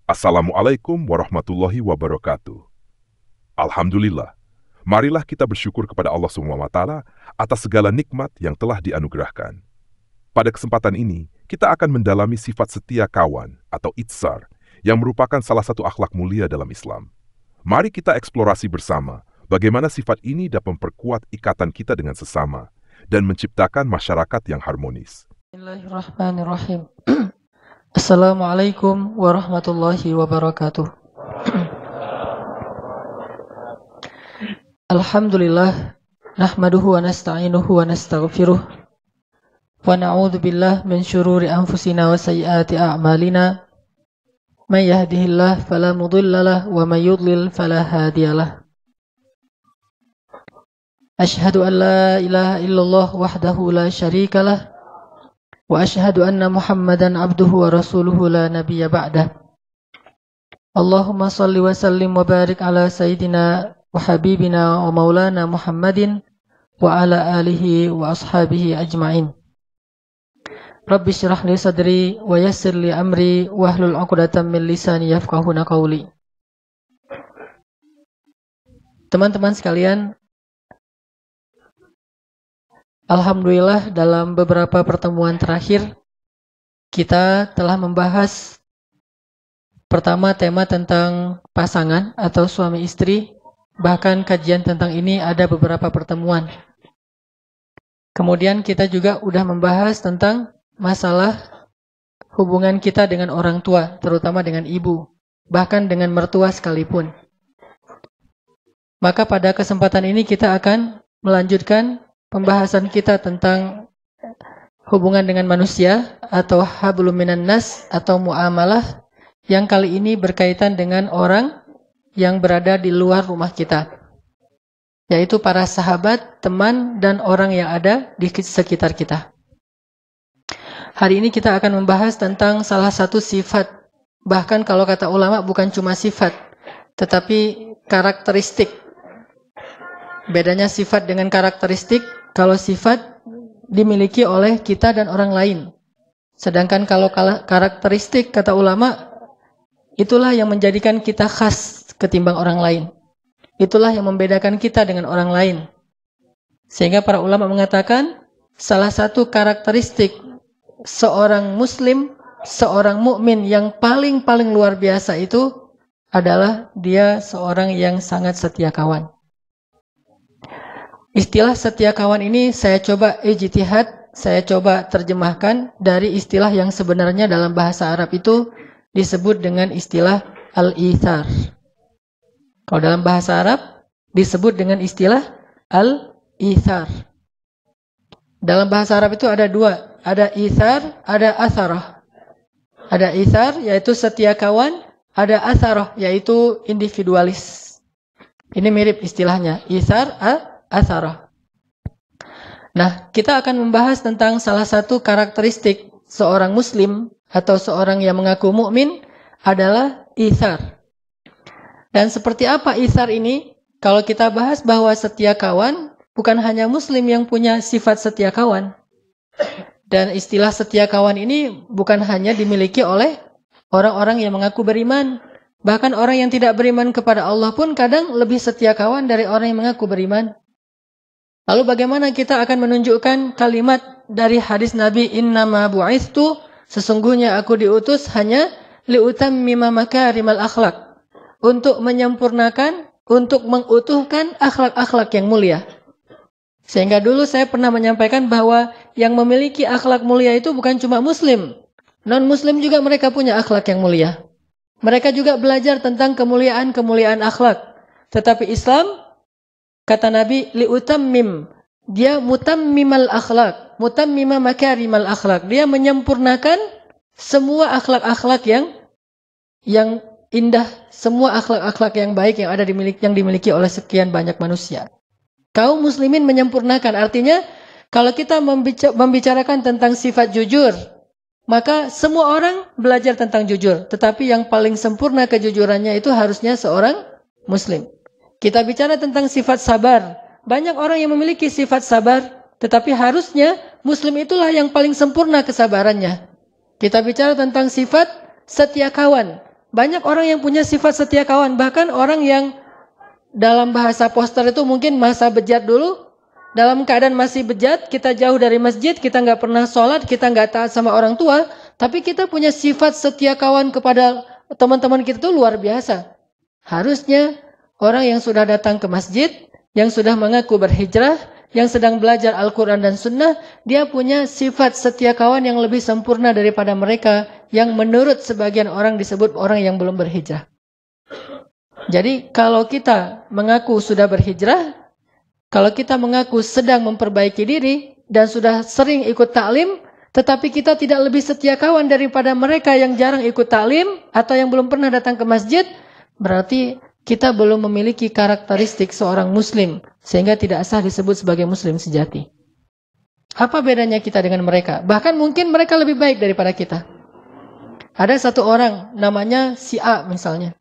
Assalamualaikum warahmatullahi wabarakatuh. Alhamdulillah, marilah kita bersyukur kepada Allah SWT atas segala nikmat yang telah dianugerahkan. Pada kesempatan ini, kita akan mendalami sifat setia kawan atau itsar yang merupakan salah satu akhlak mulia dalam Islam. Mari kita eksplorasi bersama bagaimana sifat ini dapat memperkuat ikatan kita dengan sesama dan menciptakan masyarakat yang harmonis. Bismillahirrahmanirrahim. Assalamualaikum warahmatullahi wabarakatuh. Alhamdulillah, nahmaduhu wa nasta'inuhu wa nastaghfiruh wa na'udzu billah min syururi anfusina wa sayyiati a'malina. May yahdihillahu fala mudilla lahu wa may yudlil fala hadiyalah. Asyhadu an la ilaha illallah wahdahu la syarikalah wa asyhadu anna Muhammadan abduhu wa rasuluhu la nabiyya ba'dah. Allahumma salli wa sallim wa barik ala sayyidina wa habibina wa maulana Muhammadin wa ala alihi wa ashabihi ajma'in. Rabbi syrah li sadri wa yassir li amri wa hlul 'uqdatam min lisani yafqahuna qawli. Teman-teman sekalian, alhamdulillah dalam beberapa pertemuan terakhir kita telah membahas pertama tema tentang pasangan atau suami istri, bahkan kajian tentang ini ada beberapa pertemuan. Kemudian kita juga sudah membahas tentang masalah hubungan kita dengan orang tua, terutama dengan ibu, bahkan dengan mertua sekalipun. Maka pada kesempatan ini kita akan melanjutkan pembahasan kita tentang hubungan dengan manusia atau hablum minan nas atau muamalah yang kali ini berkaitan dengan orang yang berada di luar rumah kita, yaitu para sahabat, teman, dan orang yang ada di sekitar kita. Hari ini kita akan membahas tentang salah satu sifat, bahkan kalau kata ulama bukan cuma sifat, tetapi karakteristik. Bedanya sifat dengan karakteristik, kalau sifat dimiliki oleh kita dan orang lain. Sedangkan kalau karakteristik, kata ulama, itulah yang menjadikan kita khas ketimbang orang lain. Itulah yang membedakan kita dengan orang lain. Sehingga para ulama mengatakan, salah satu karakteristik seorang muslim, seorang mukmin yang paling luar biasa itu adalah dia seorang yang sangat setia kawan. Istilah setia kawan ini saya coba ijtihad, saya coba terjemahkan dari istilah yang sebenarnya dalam bahasa Arab itu disebut dengan istilah al-ithar. Kalau dalam bahasa Arab disebut dengan istilah al-ithar. Dalam bahasa Arab itu ada dua, ada ithar, ada atharah. Ada ithar yaitu setia kawan, ada atharah yaitu individualis. Ini mirip istilahnya, ithar, atharah. Nah, kita akan membahas tentang salah satu karakteristik seorang muslim atau seorang yang mengaku mukmin adalah ithar. Dan seperti apa ithar ini? Kalau kita bahas bahwa setia kawan, bukan hanya muslim yang punya sifat setia kawan. Dan istilah setia kawan ini bukan hanya dimiliki oleh orang-orang yang mengaku beriman. Bahkan orang yang tidak beriman kepada Allah pun kadang lebih setia kawan dari orang yang mengaku beriman. Lalu bagaimana kita akan menunjukkan kalimat dari hadis Nabi, innama bu'ithtu, sesungguhnya aku diutus hanya liutammima makarimal akhlak, untuk menyempurnakan, untuk mengutuhkan akhlak-akhlak yang mulia. Sehingga dulu saya pernah menyampaikan bahwa yang memiliki akhlak mulia itu bukan cuma muslim, non-muslim juga mereka punya akhlak yang mulia. Mereka juga belajar tentang kemuliaan akhlak. Tetapi Islam, kata Nabi, liutammim, dia mutammimal akhlak, mutammima makarimal akhlak. Dia menyempurnakan semua akhlak-akhlak yang indah, semua akhlak-akhlak yang baik yang dimiliki oleh sekian banyak manusia. Kaum muslimin menyempurnakan, artinya kalau kita membicarakan tentang sifat jujur, maka semua orang belajar tentang jujur. Tetapi yang paling sempurna kejujurannya itu harusnya seorang muslim. Kita bicara tentang sifat sabar. Banyak orang yang memiliki sifat sabar, Tetapi harusnya Muslim itulah yang paling sempurna kesabarannya. Kita bicara tentang sifat setia kawan. Banyak orang yang punya sifat setia kawan. Bahkan orang yang dalam bahasa poster itu mungkin masa bejat dulu. Dalam keadaan masih bejat, kita jauh dari masjid, kita nggak pernah sholat, kita nggak taat sama orang tua. Tapi kita punya sifat setia kawan kepada teman-teman kita itu luar biasa. Harusnya orang yang sudah datang ke masjid, yang sudah mengaku berhijrah, yang sedang belajar Al-Quran dan Sunnah, dia punya sifat setia kawan yang lebih sempurna daripada mereka yang menurut sebagian orang disebut orang yang belum berhijrah. Jadi kalau kita mengaku sudah berhijrah, kalau kita mengaku sedang memperbaiki diri dan sudah sering ikut taklim, tetapi kita tidak lebih setia kawan daripada mereka yang jarang ikut taklim atau yang belum pernah datang ke masjid, berarti kita belum memiliki karakteristik seorang muslim sehingga tidak sah disebut sebagai muslim sejati. Apa bedanya kita dengan mereka? Bahkan mungkin mereka lebih baik daripada kita. Ada satu orang namanya si A misalnya.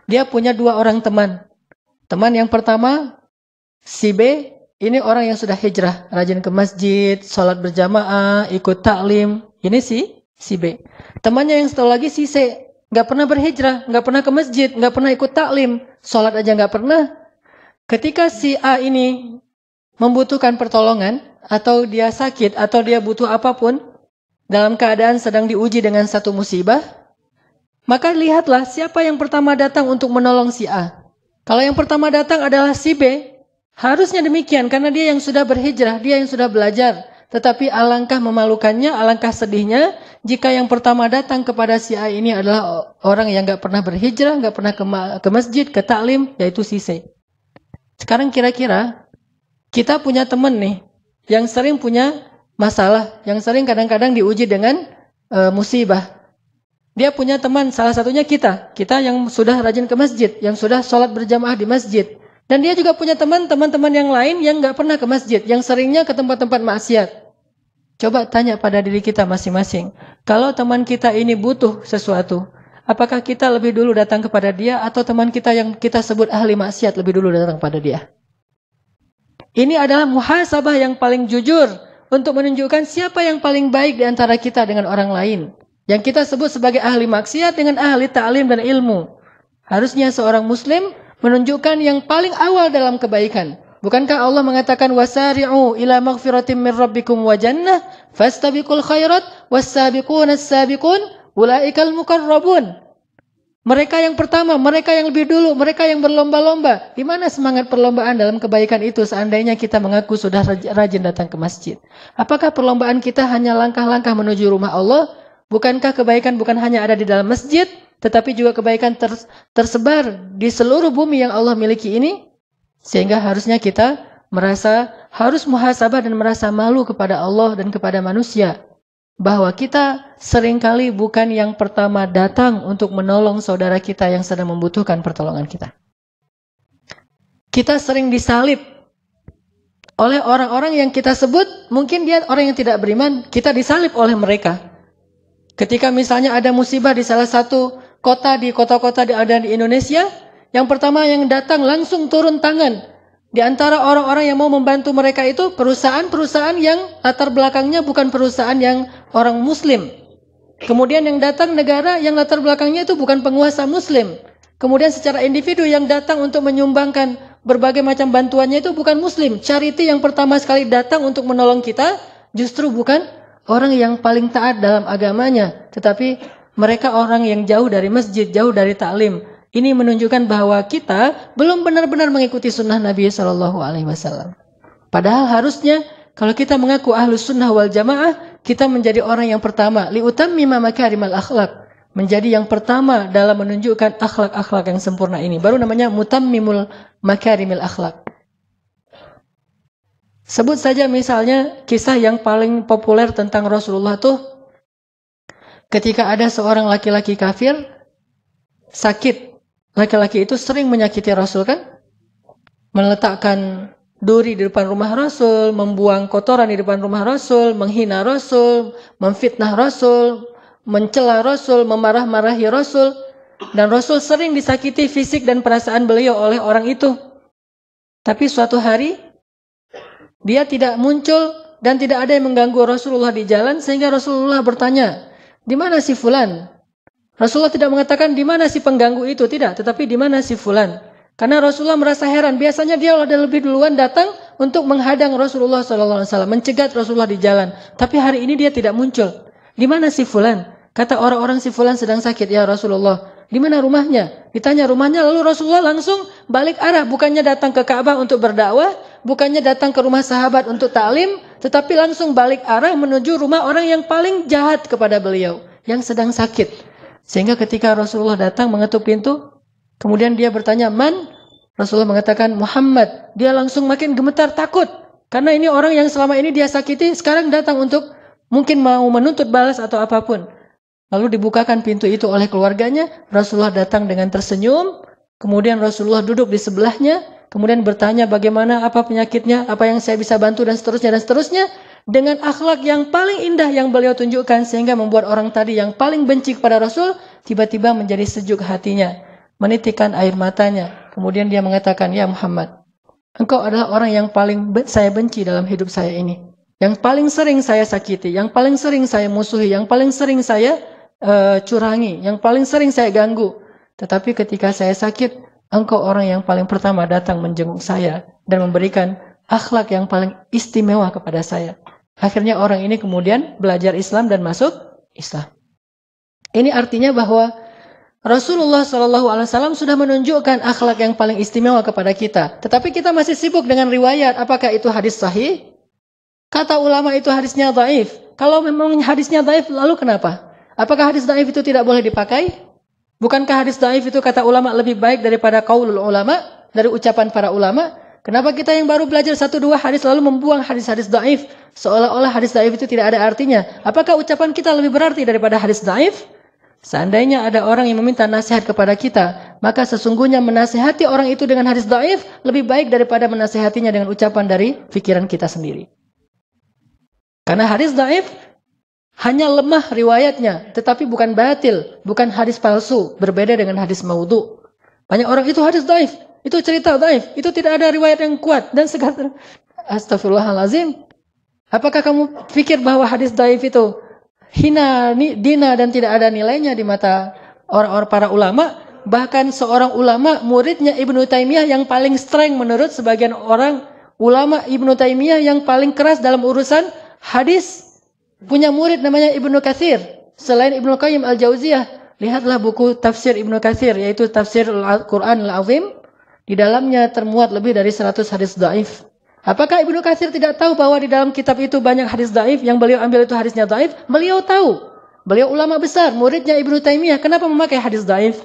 Dia punya 2 orang teman. Teman yang pertama si B, ini orang yang sudah hijrah, rajin ke masjid, sholat berjamaah, ikut taklim. Ini si B. Temannya yang satu lagi si C, nggak pernah berhijrah, nggak pernah ke masjid, nggak pernah ikut taklim, sholat aja nggak pernah. Ketika si A ini membutuhkan pertolongan, atau dia sakit, atau dia butuh apapun, dalam keadaan sedang diuji dengan satu musibah, maka lihatlah siapa yang pertama datang untuk menolong si A. Kalau yang pertama datang adalah si B, harusnya demikian, karena dia yang sudah berhijrah, dia yang sudah belajar. Tetapi alangkah memalukannya, alangkah sedihnya, jika yang pertama datang kepada si A ini adalah orang yang gak pernah berhijrah, gak pernah ke masjid, ke taklim, yaitu si C. Sekarang kira-kira, kita punya teman nih, yang sering punya masalah, yang sering kadang-kadang diuji dengan musibah. Dia punya teman, salah satunya kita yang sudah rajin ke masjid, yang sudah sholat berjamaah di masjid. Dan dia juga punya teman-teman yang lain yang gak pernah ke masjid, yang seringnya ke tempat-tempat maksiat. Coba tanya pada diri kita masing-masing. Kalau teman kita ini butuh sesuatu, apakah kita lebih dulu datang kepada dia, atau teman kita yang kita sebut ahli maksiat lebih dulu datang kepada dia? Ini adalah muhasabah yang paling jujur untuk menunjukkan siapa yang paling baik di antara kita dengan orang lain. Yang kita sebut sebagai ahli maksiat dengan ahli ta'lim dan ilmu. Harusnya seorang muslim menunjukkan yang paling awal dalam kebaikan. Bukankah Allah mengatakan wasari'u ila maghfiratin min rabbikum wa jannah fastabiqul khairat was-sabiquna as-sabiqun ulaikal muqarrabun. Mereka yang pertama, mereka yang lebih dulu, mereka yang berlomba-lomba. Di mana semangat perlombaan dalam kebaikan itu seandainya kita mengaku sudah rajin datang ke masjid? Apakah perlombaan kita hanya langkah-langkah menuju rumah Allah? Bukankah kebaikan bukan hanya ada di dalam masjid, tetapi juga kebaikan tersebar di seluruh bumi yang Allah miliki ini? Sehingga harusnya kita harus muhasabah dan merasa malu kepada Allah dan kepada manusia. Bahwa kita seringkali bukan yang pertama datang untuk menolong saudara kita yang sedang membutuhkan pertolongan kita. Kita sering disalib oleh orang-orang yang kita sebut, mungkin dia orang yang tidak beriman, kita disalib oleh mereka. Ketika misalnya ada musibah di salah satu kota, di kota-kota ada di Indonesia, yang pertama yang datang langsung turun tangan. Di antara orang-orang yang mau membantu mereka itu perusahaan-perusahaan yang latar belakangnya bukan perusahaan yang orang muslim. Kemudian yang datang negara yang latar belakangnya itu bukan penguasa muslim. Kemudian secara individu yang datang untuk menyumbangkan berbagai macam bantuannya itu bukan muslim. Charity yang pertama sekali datang untuk menolong kita justru bukan orang yang paling taat dalam agamanya, tetapi mereka orang yang jauh dari masjid, jauh dari taklim. Ini menunjukkan bahwa kita belum benar-benar mengikuti sunnah Nabi SAW. Padahal harusnya kalau kita mengaku ahlus sunnah wal jamaah, kita menjadi orang yang pertama. Liutammima makarimal akhlak. Menjadi yang pertama dalam menunjukkan akhlak-akhlak yang sempurna ini. Baru namanya mutammimul makarimil akhlak. Sebut saja misalnya kisah yang paling populer tentang Rasulullah tuh. Ketika ada seorang laki-laki kafir sakit. Laki-laki itu sering menyakiti Rasul kan? Meletakkan duri di depan rumah Rasul, membuang kotoran di depan rumah Rasul, menghina Rasul, memfitnah Rasul, mencela Rasul, memarah-marahi Rasul. Dan Rasul sering disakiti fisik dan perasaan beliau oleh orang itu. Tapi suatu hari, Dia tidak muncul dan tidak ada yang mengganggu Rasulullah di jalan sehingga Rasulullah bertanya, di mana si fulan? Rasulullah tidak mengatakan di mana si pengganggu itu, tidak, tetapi di mana si fulan. Karena Rasulullah merasa heran, biasanya dia ada lebih duluan datang untuk menghadang Rasulullah SAW, mencegat Rasulullah di jalan. Tapi hari ini dia tidak muncul. Di mana si fulan? Kata orang-orang si fulan sedang sakit, ya Rasulullah. Di mana rumahnya? Ditanya rumahnya, lalu Rasulullah langsung balik arah. Bukannya datang ke Ka'bah untuk berdakwah, bukannya datang ke rumah sahabat untuk ta'lim, tetapi langsung balik arah menuju rumah orang yang paling jahat kepada beliau, yang sedang sakit. Sehingga ketika Rasulullah datang mengetuk pintu, kemudian dia bertanya, "Man?" Rasulullah mengatakan, "Muhammad." Dia langsung makin gemetar, takut. Karena ini orang yang selama ini dia sakiti, sekarang datang untuk mungkin mau menuntut balas atau apapun. Lalu dibukakan pintu itu oleh keluarganya. Rasulullah datang dengan tersenyum. Kemudian Rasulullah duduk di sebelahnya. Kemudian bertanya bagaimana, apa penyakitnya, apa yang saya bisa bantu, dan seterusnya, dan seterusnya. Dengan akhlak yang paling indah yang beliau tunjukkan. Sehingga membuat orang tadi yang paling benci kepada Rasul, tiba-tiba menjadi sejuk hatinya. Menitikkan air matanya. Kemudian dia mengatakan, "Ya Muhammad, engkau adalah orang yang paling saya benci dalam hidup saya ini. Yang paling sering saya sakiti, yang paling sering saya musuhi, yang paling sering saya curangi, yang paling sering saya ganggu. Tetapi ketika saya sakit, engkau orang yang paling pertama datang menjenguk saya dan memberikan akhlak yang paling istimewa kepada saya." Akhirnya orang ini kemudian belajar Islam dan masuk Islam. Ini artinya bahwa Rasulullah SAW sudah menunjukkan akhlak yang paling istimewa kepada kita. Tetapi kita masih sibuk dengan riwayat. Apakah itu hadis sahih? Kata ulama itu hadisnya dhaif. Kalau memang hadisnya dhaif, lalu kenapa? Apakah hadis dhaif itu tidak boleh dipakai? Bukankah hadis dhaif itu kata ulama lebih baik daripada qaulul ulama, dari ucapan para ulama? Kenapa kita yang baru belajar 1-2 hadis lalu membuang hadis-hadis dhaif? Seolah-olah hadis dhaif itu tidak ada artinya. Apakah ucapan kita lebih berarti daripada hadis dhaif? Seandainya ada orang yang meminta nasihat kepada kita, maka sesungguhnya menasihati orang itu dengan hadis dhaif lebih baik daripada menasihatinya dengan ucapan dari pikiran kita sendiri. Karena hadis dhaif hanya lemah riwayatnya, tetapi bukan batil, bukan hadis palsu, berbeda dengan hadis maudhu. Banyak orang itu hadis dhaif, itu cerita dhaif, itu tidak ada riwayat yang kuat dan segala. Astagfirullahalazim. Apakah kamu pikir bahwa hadis dhaif itu hina, dina dan tidak ada nilainya di mata orang-orang para ulama? Bahkan seorang ulama, muridnya Ibnu Taimiyah yang paling streng menurut sebagian orang, ulama Ibnu Taimiyah yang paling keras dalam urusan hadis, punya murid namanya Ibnu Katsir. Selain Ibnu Qayyim Al-Jauziyah, lihatlah buku tafsir Ibnu Katsir, yaitu tafsir Al-Quran Al-Azim. Di dalamnya termuat lebih dari 100 hadis dhaif. Apakah Ibnu Katsir tidak tahu bahwa di dalam kitab itu banyak hadis dhaif, yang beliau ambil itu hadisnya dhaif? Beliau tahu. Beliau ulama besar, muridnya Ibnu Taimiyah. Kenapa memakai hadis dhaif?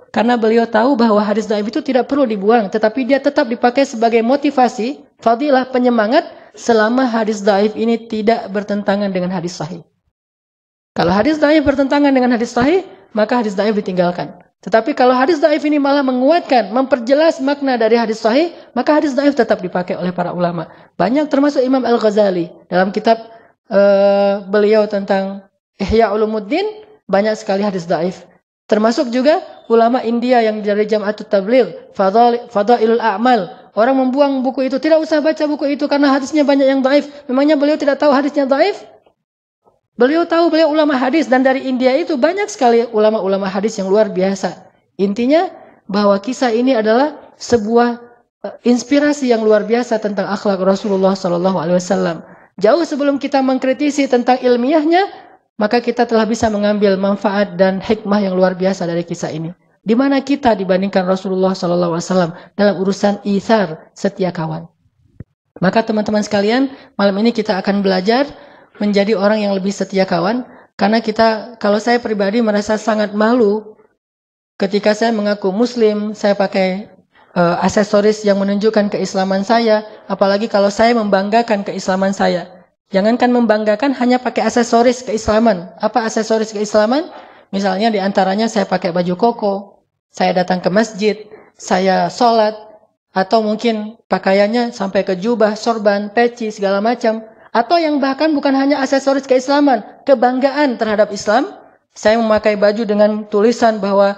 Karena beliau tahu bahwa hadis dhaif itu tidak perlu dibuang, tetapi dia tetap dipakai sebagai motivasi, fadilah, penyemangat, selama hadis dhaif ini tidak bertentangan dengan hadis sahih. Kalau hadis dhaif bertentangan dengan hadis sahih, maka hadis dhaif ditinggalkan. Tetapi kalau hadis dhaif ini malah menguatkan, memperjelas makna dari hadis sahih, maka hadis dhaif tetap dipakai oleh para ulama. Banyak termasuk Imam Al-Ghazali dalam kitab beliau tentang Ihya Ulumuddin, banyak sekali hadis dhaif. Termasuk juga ulama India yang dari Jam'atut Tabligh, Fadailul A'mal. Orang membuang buku itu, tidak usah baca buku itu karena hadisnya banyak yang dhaif. Memangnya beliau tidak tahu hadisnya dhaif? Beliau tahu, beliau ulama hadis, dan dari India itu banyak sekali ulama-ulama hadis yang luar biasa. Intinya bahwa kisah ini adalah sebuah inspirasi yang luar biasa tentang akhlak Rasulullah SAW. Jauh sebelum kita mengkritisi tentang ilmiahnya, maka kita telah bisa mengambil manfaat dan hikmah yang luar biasa dari kisah ini. Di mana kita dibandingkan Rasulullah SAW dalam urusan itsar, setia kawan. Maka teman-teman sekalian, malam ini kita akan belajar menjadi orang yang lebih setia kawan. Karena kalau saya pribadi merasa sangat malu ketika saya mengaku Muslim, saya pakai aksesoris yang menunjukkan keislaman saya, apalagi kalau saya membanggakan keislaman saya. Jangankan membanggakan, hanya pakai aksesoris keislaman. Apa aksesoris keislaman? Misalnya diantaranya saya pakai baju koko, saya datang ke masjid, saya sholat, atau mungkin pakaiannya sampai ke jubah, sorban, peci, segala macam. Atau yang bahkan bukan hanya aksesoris keislaman, kebanggaan terhadap Islam. Saya memakai baju dengan tulisan bahwa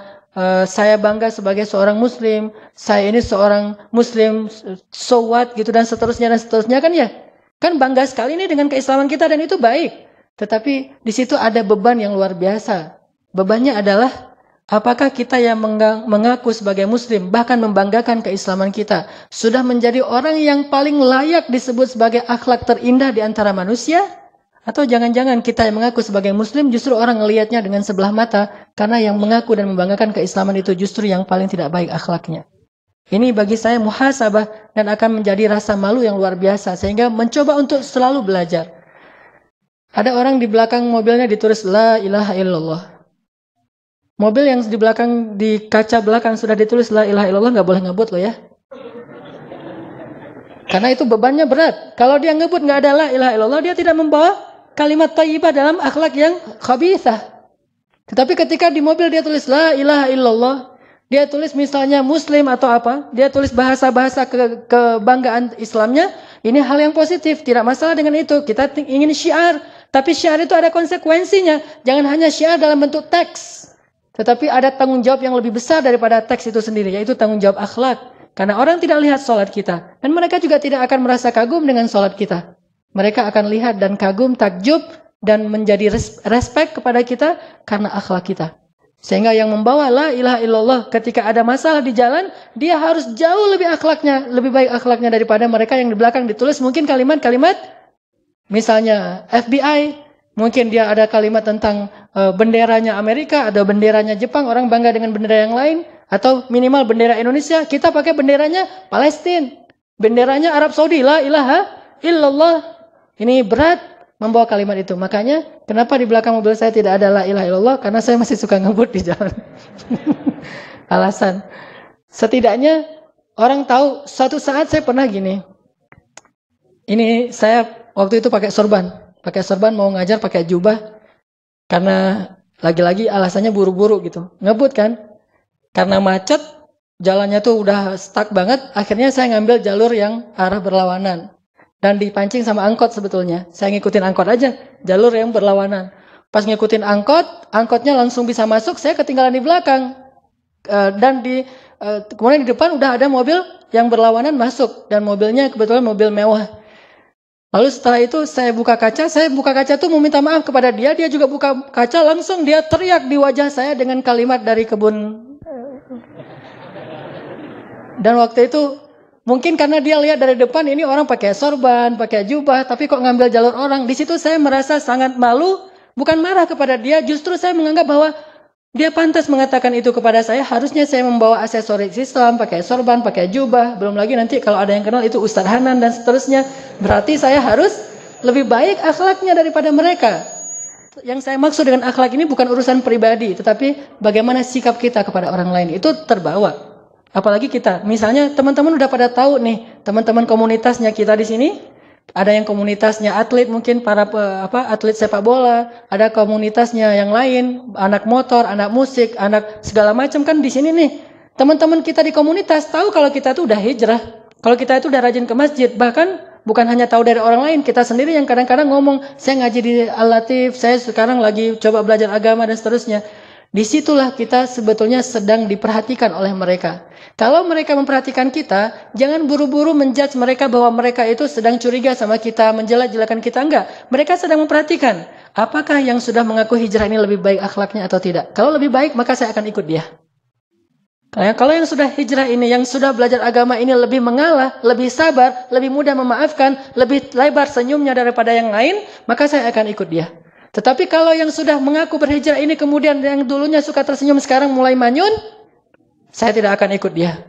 saya bangga sebagai seorang muslim, saya ini seorang muslim, so what gitu dan seterusnya kan ya. Kan bangga sekali nih dengan keislaman kita dan itu baik. Tetapi di situ ada beban yang luar biasa. Bebannya adalah apakah kita yang mengaku sebagai muslim, bahkan membanggakan keislaman kita, sudah menjadi orang yang paling layak disebut sebagai akhlak terindah di antara manusia? Atau jangan-jangan kita yang mengaku sebagai muslim justru orang ngelihatnya dengan sebelah mata, karena yang mengaku dan membanggakan keislaman itu justru yang paling tidak baik akhlaknya. Ini bagi saya muhasabah dan akan menjadi rasa malu yang luar biasa, sehingga mencoba untuk selalu belajar. Ada orang di belakang mobilnya ditulis La ilaha illallah. Mobil yang di belakang, di kaca belakang sudah ditulis La ilaha illallah, nggak boleh ngebut loh ya. Karena itu bebannya berat. Kalau dia ngebut nggak ada La ilaha illallah, dia tidak membawa kalimat thayyibah dalam akhlak yang khabithah. Tetapi ketika di mobil dia tulis La ilaha illallah, dia tulis misalnya muslim atau apa, dia tulis bahasa-bahasa kebanggaan Islamnya, ini hal yang positif, tidak masalah dengan itu. Kita ingin syiar, tapi syiar itu ada konsekuensinya. Jangan hanya syiar dalam bentuk teks, tetapi ada tanggung jawab yang lebih besar daripada teks itu sendiri, yaitu tanggung jawab akhlak. Karena orang tidak lihat sholat kita, dan mereka juga tidak akan merasa kagum dengan sholat kita. Mereka akan lihat dan kagum, takjub, dan menjadi respect kepada kita karena akhlak kita. Sehingga yang membawa La ilaha illallah ketika ada masalah di jalan, dia harus jauh lebih akhlaknya, lebih baik akhlaknya daripada mereka yang di belakang ditulis mungkin kalimat-kalimat, misalnya FBI, mungkin dia ada kalimat tentang benderanya Amerika, ada benderanya Jepang, orang bangga dengan bendera yang lain, atau minimal bendera Indonesia, kita pakai benderanya Palestina, benderanya Arab Saudi, La ilaha illallah. Ini berat membawa kalimat itu. Makanya kenapa di belakang mobil saya tidak ada La ilaha illallah? Karena saya masih suka ngebut di jalan. Alasan. Setidaknya orang tahu suatu saat saya pernah gini. Ini saya waktu itu pakai sorban. Pakai sorban mau ngajar pakai jubah. Karena lagi-lagi alasannya buru-buru gitu. Ngebut kan? Karena macet, jalannya tuh udah stuck banget. Akhirnya saya ngambil jalur yang arah berlawanan. Dan dipancing sama angkot sebetulnya. Saya ngikutin angkot aja, jalur yang berlawanan. Pas ngikutin angkot, angkotnya langsung bisa masuk, saya ketinggalan di belakang. Dan kemudian di depan udah ada mobil yang berlawanan masuk. Dan mobilnya kebetulan mobil mewah. Lalu setelah itu saya buka kaca tuh mau minta maaf kepada dia. Dia juga buka kaca, langsung dia teriak di wajah saya dengan kalimat dari kebun. Dan waktu itu mungkin karena dia lihat dari depan ini orang pakai sorban, pakai jubah, tapi kok ngambil jalur orang. Di situ saya merasa sangat malu, bukan marah kepada dia, justru saya menganggap bahwa dia pantas mengatakan itu kepada saya. Harusnya saya membawa aksesoris Islam, pakai sorban, pakai jubah. Belum lagi nanti kalau ada yang kenal itu Ustadz Hanan dan seterusnya. Berarti saya harus lebih baik akhlaknya daripada mereka. Yang saya maksud dengan akhlak ini bukan urusan pribadi, tetapi bagaimana sikap kita kepada orang lain. Itu terbawa. Apalagi kita, misalnya teman-teman udah pada tahu nih, teman-teman komunitasnya kita di sini, ada yang komunitasnya atlet mungkin para atlet sepak bola, ada komunitasnya yang lain, anak motor, anak musik, anak segala macam kan di sini nih. Teman-teman kita di komunitas tahu kalau kita itu udah hijrah, kalau kita itu udah rajin ke masjid, bahkan bukan hanya tahu dari orang lain, kita sendiri yang kadang-kadang ngomong, saya ngaji di Al-Latif, saya sekarang lagi coba belajar agama dan seterusnya. Disitulah kita sebetulnya sedang diperhatikan oleh mereka. Kalau mereka memperhatikan kita, jangan buru-buru menjudge mereka bahwa mereka itu sedang curiga sama kita, menjelek-jelekan kita. Enggak. Mereka sedang memperhatikan, apakah yang sudah mengaku hijrah ini lebih baik akhlaknya atau tidak. Kalau lebih baik, maka saya akan ikut dia. Kalau yang sudah hijrah ini, yang sudah belajar agama ini lebih mengalah, lebih sabar, lebih mudah memaafkan, lebih lebar senyumnya daripada yang lain, maka saya akan ikut dia. Tetapi kalau yang sudah mengaku berhijrah ini kemudian yang dulunya suka tersenyum sekarang mulai manyun, saya tidak akan ikut dia.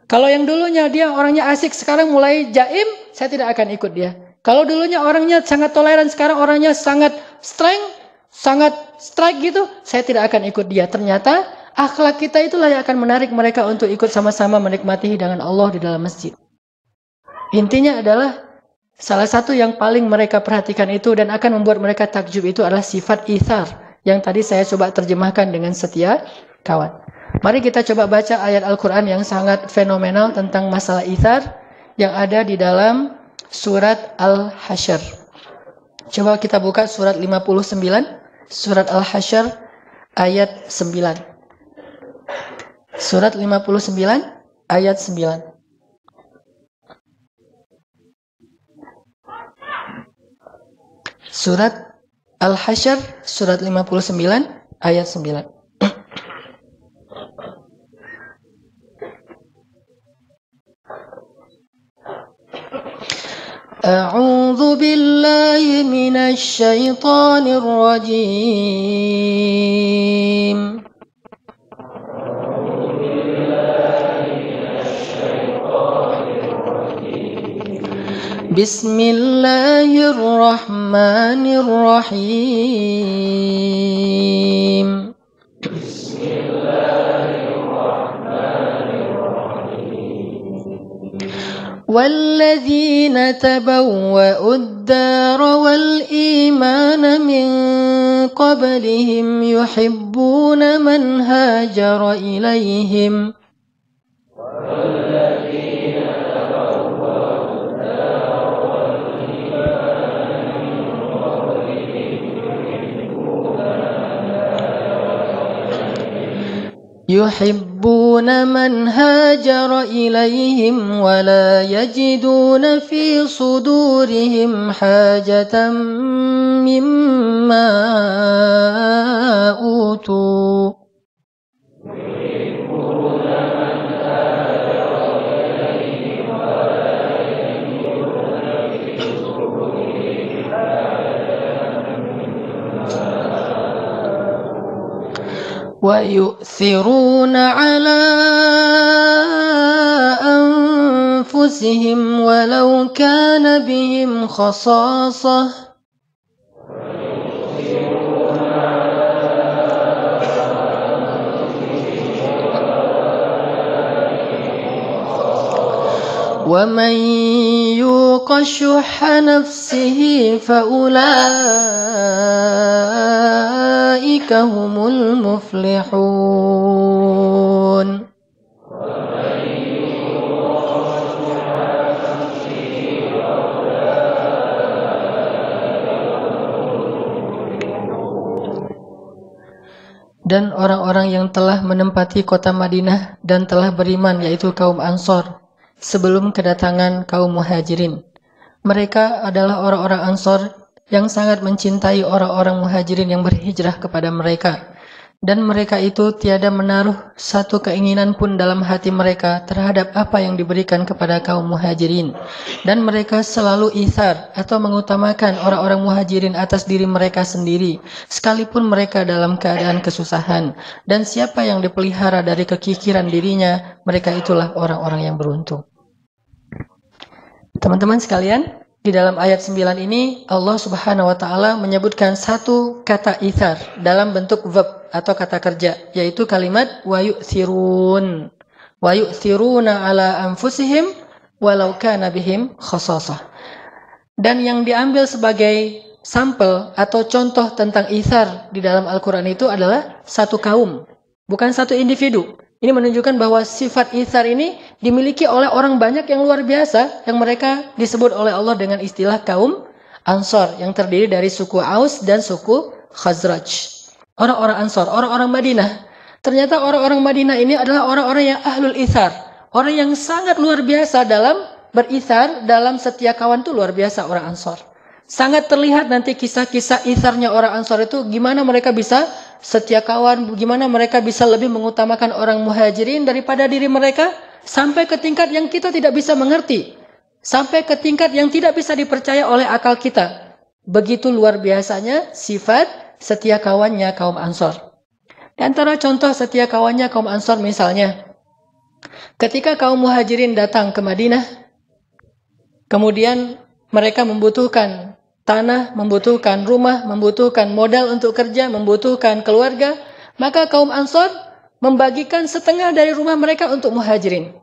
Kalau yang dulunya dia orangnya asik sekarang mulai jaim, saya tidak akan ikut dia. Kalau dulunya orangnya sangat toleran sekarang orangnya sangat strike gitu, saya tidak akan ikut dia. Ternyata akhlak kita itulah yang akan menarik mereka untuk ikut sama-sama menikmati hidangan Allah di dalam masjid. Intinya adalah salah satu yang paling mereka perhatikan itu dan akan membuat mereka takjub itu adalah sifat ithar yang tadi saya coba terjemahkan dengan setia kawan. Mari kita coba baca ayat Al-Quran yang sangat fenomenal tentang masalah ithar yang ada di dalam surat Al-Hasyr. Coba kita buka surat 59, surat Al-Hasyr ayat 9. Surat 59 ayat 9. Surat Al-Hasyr surat 59 ayat 9. A'udzu billahi minasy syaithanir rajim. Bismillahirrahmanirrahim. والذين تبوأوا الدار والإيمان من قبلهم يحبون من هاجر إليهم ولا يجدون في صدورهم حاجة مما أوتوا ويؤثرون على أنفسهم ولو كان بهم خصاصة ومن يوق شح نفسه فأولئك هم المفلحون. Dan orang-orang yang telah menempati kota Madinah dan telah beriman, yaitu kaum Ansor, sebelum kedatangan kaum Muhajirin. Mereka adalah orang-orang Ansor yang sangat mencintai orang-orang Muhajirin yang berhijrah kepada mereka. Dan mereka itu tiada menaruh satu keinginan pun dalam hati mereka terhadap apa yang diberikan kepada kaum Muhajirin. Dan mereka selalu ithar atau mengutamakan orang-orang Muhajirin atas diri mereka sendiri, sekalipun mereka dalam keadaan kesusahan. Dan siapa yang dipelihara dari kekikiran dirinya, mereka itulah orang-orang yang beruntung. Teman-teman sekalian, di dalam ayat 9 ini Allah Subhanahu wa taala menyebutkan satu kata ithar dalam bentuk verb atau kata kerja, yaitu kalimat wa yu'thirun. Wa yu'thiruna ala anfusihim walau kana bihim khasasah. Dan yang diambil sebagai sampel atau contoh tentang ithar di dalam Al-Qur'an itu adalah satu kaum, bukan satu individu. Ini menunjukkan bahwa sifat ithar ini dimiliki oleh orang banyak yang luar biasa, yang mereka disebut oleh Allah dengan istilah kaum Ansor, yang terdiri dari suku Aus dan suku Khazraj. Orang-orang Ansor, orang-orang Madinah. Ternyata orang-orang Madinah ini adalah orang-orang yang ahlul ithar, orang yang sangat luar biasa dalam berithar, dalam setia kawan itu luar biasa orang Ansor. Sangat terlihat nanti kisah-kisah itharnya orang Ansor itu, gimana mereka bisa setia kawan, gimana mereka bisa lebih mengutamakan orang Muhajirin daripada diri mereka, sampai ke tingkat yang kita tidak bisa mengerti, sampai ke tingkat yang tidak bisa dipercaya oleh akal kita. Begitu luar biasanya sifat setia kawannya kaum Ansor. Di antara contoh setia kawannya kaum Ansor misalnya, ketika kaum Muhajirin datang ke Madinah, kemudian mereka membutuhkan tanah, membutuhkan rumah, membutuhkan modal untuk kerja, membutuhkan keluarga, maka kaum Ansor membagikan setengah dari rumah mereka untuk Muhajirin,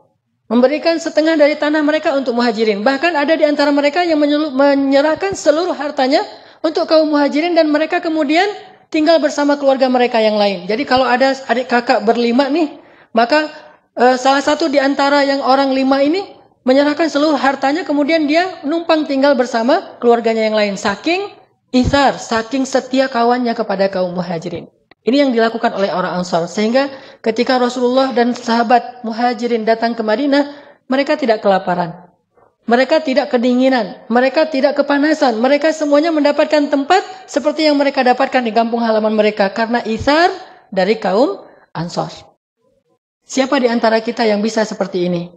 memberikan setengah dari tanah mereka untuk Muhajirin. Bahkan ada di antara mereka yang menyerahkan seluruh hartanya untuk kaum Muhajirin, dan mereka kemudian tinggal bersama keluarga mereka yang lain. Jadi kalau ada adik kakak berlima nih, maka salah satu di antara yang orang lima ini menyerahkan seluruh hartanya, kemudian dia numpang tinggal bersama keluarganya yang lain. Saking ithar, saking setia kawannya kepada kaum Muhajirin. Ini yang dilakukan oleh orang Ansar. Sehingga ketika Rasulullah dan sahabat Muhajirin datang ke Madinah, mereka tidak kelaparan. Mereka tidak kedinginan. Mereka tidak kepanasan. Mereka semuanya mendapatkan tempat seperti yang mereka dapatkan di kampung halaman mereka. Karena ithar dari kaum Ansar. Siapa di antara kita yang bisa seperti ini?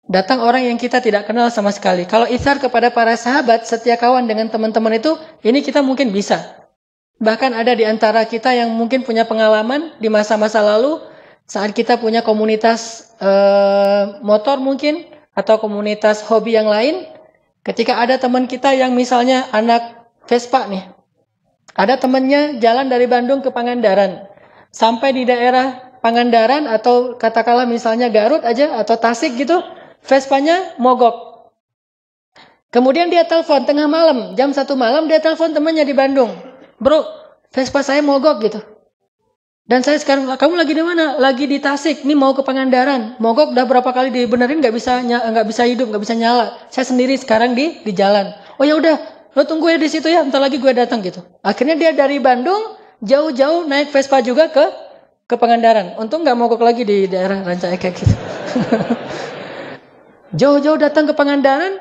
Datang orang yang kita tidak kenal sama sekali. Kalau ithar kepada para sahabat, setia kawan dengan teman-teman itu, ini kita mungkin bisa. Bahkan ada di antara kita yang mungkin punya pengalaman di masa-masa lalu, saat kita punya komunitas motor mungkin, atau komunitas hobi yang lain, ketika ada teman kita yang misalnya anak Vespa nih, ada temannya jalan dari Bandung ke Pangandaran, sampai di daerah Pangandaran atau katakanlah misalnya Garut aja, atau Tasik gitu, Vespanya mogok. Kemudian dia telepon tengah malam, jam 1 malam dia telepon temannya di Bandung. Bro, Vespa saya mogok gitu. Dan saya sekarang, kamu lagi di mana? Lagi di Tasik, nih mau ke Pangandaran. Mogok udah berapa kali dibenerin, nggak bisa hidup, nggak bisa nyala. Saya sendiri sekarang di jalan. Oh ya udah, lo tunggu ya di situ ya, bentar lagi gue datang gitu. Akhirnya dia dari Bandung jauh-jauh naik Vespa juga ke Pangandaran. Untung nggak mogok lagi di daerah Ranca Ekek gitu. Jauh-jauh datang ke Pangandaran,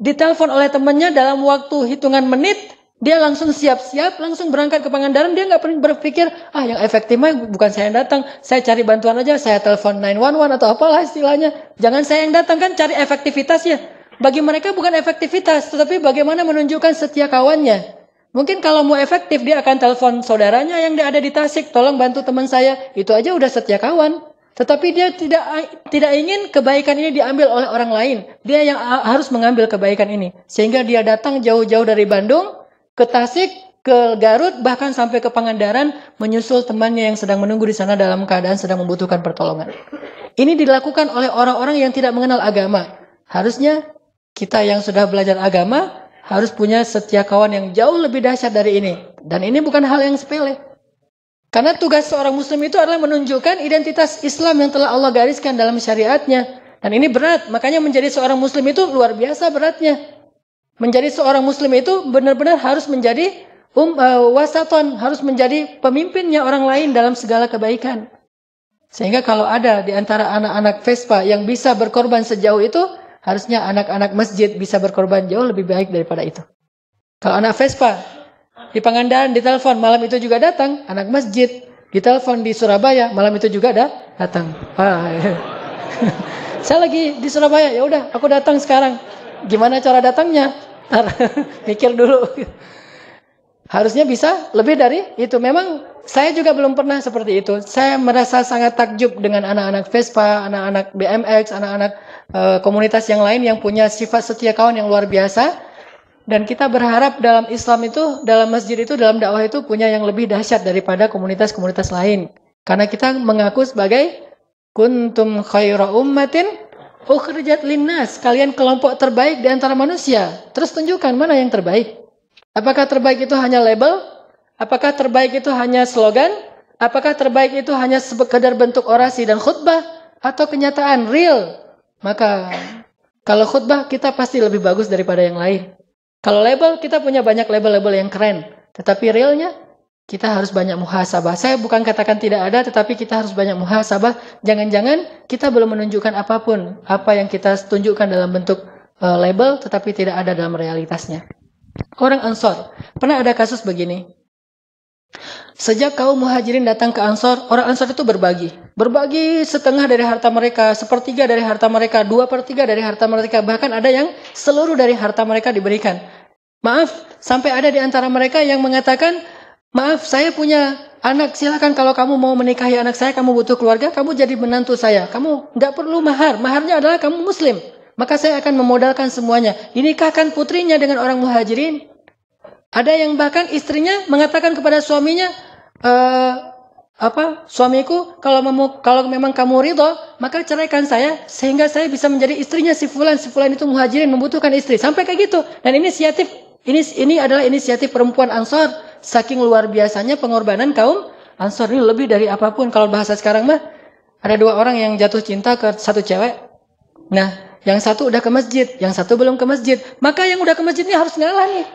ditelepon oleh temannya dalam waktu hitungan menit, dia langsung siap-siap, langsung berangkat ke Pangandaran. Dia nggak pernah berpikir, yang efektif mah bukan saya yang datang, saya cari bantuan aja, saya telepon 911 atau apalah istilahnya. Jangan saya yang datang, kan cari efektivitasnya. Bagi mereka bukan efektivitas, tetapi bagaimana menunjukkan setia kawannya. Mungkin kalau mau efektif, dia akan telepon saudaranya yang ada di Tasik, tolong bantu teman saya. Itu aja udah setia kawan. Tetapi dia tidak ingin kebaikan ini diambil oleh orang lain. Dia yang harus mengambil kebaikan ini. Sehingga dia datang jauh-jauh dari Bandung ke Tasik, ke Garut, bahkan sampai ke Pangandaran, menyusul temannya yang sedang menunggu di sana dalam keadaan sedang membutuhkan pertolongan. Ini dilakukan oleh orang-orang yang tidak mengenal agama. Harusnya kita yang sudah belajar agama harus punya setia kawan yang jauh lebih dahsyat dari ini. Dan ini bukan hal yang sepele. Karena tugas seorang muslim itu adalah menunjukkan identitas Islam yang telah Allah gariskan dalam syariatnya. Dan ini berat, makanya menjadi seorang muslim itu luar biasa beratnya. Menjadi seorang muslim itu benar-benar harus menjadi wasaton, harus menjadi pemimpinnya orang lain dalam segala kebaikan. Sehingga kalau ada di antara anak-anak Vespa yang bisa berkorban sejauh itu, harusnya anak-anak masjid bisa berkorban jauh lebih baik daripada itu. Kalau anak Vespa di Pangandaran ditelepon, malam itu juga datang. Anak masjid ditelepon di Surabaya, malam itu juga datang. Saya lagi di Surabaya, ya udah aku datang sekarang. Gimana cara datangnya? Mikir dulu. Harusnya bisa lebih dari itu. Memang saya juga belum pernah seperti itu. Saya merasa sangat takjub dengan anak-anak Vespa, anak-anak BMX, anak-anak komunitas yang lain yang punya sifat setia kawan yang luar biasa. Dan kita berharap dalam Islam itu, dalam masjid itu, dalam dakwah itu punya yang lebih dahsyat daripada komunitas-komunitas lain. Karena kita mengaku sebagai kuntum khaira ummatin ukhrijat linnas. Kalian kelompok terbaik di antara manusia. Terus tunjukkan mana yang terbaik. Apakah terbaik itu hanya label? Apakah terbaik itu hanya slogan? Apakah terbaik itu hanya sekedar bentuk orasi dan khutbah? Atau kenyataan real? Maka kalau khutbah kita pasti lebih bagus daripada yang lain. Kalau label, kita punya banyak label-label yang keren. Tetapi realnya, kita harus banyak muhasabah. Saya bukan katakan tidak ada, tetapi kita harus banyak muhasabah. Jangan-jangan kita belum menunjukkan apapun. Apa yang kita tunjukkan dalam bentuk label, tetapi tidak ada dalam realitasnya. Orang Ansor, pernah ada kasus begini. Sejak kaum Muhajirin datang ke Ansor, orang Ansor itu berbagi. Berbagi setengah dari harta mereka, sepertiga dari harta mereka, 2/3 dari harta mereka. Bahkan ada yang seluruh dari harta mereka diberikan. Maaf, sampai ada di antara mereka yang mengatakan, maaf saya punya anak, silakan kalau kamu mau menikahi anak saya, kamu butuh keluarga, kamu jadi menantu saya. Kamu nggak perlu mahar, maharnya adalah kamu muslim. Maka saya akan memodalkan semuanya. Dinikahkan putrinya dengan orang Muhajirin. Ada yang bahkan istrinya mengatakan kepada suaminya, suamiku, kalau memang kamu ridho, maka ceraikan saya sehingga saya bisa menjadi istrinya si fulan itu Muhajirin membutuhkan istri. Sampai kayak gitu. Dan ini adalah inisiatif perempuan Ansor. Saking luar biasanya pengorbanan kaum Ansor ini lebih dari apapun. Kalau bahasa sekarang mah ada 2 orang yang jatuh cinta ke satu cewek. Nah, yang satu udah ke masjid, yang satu belum ke masjid. Maka yang udah ke masjid ini harus ngalah nih.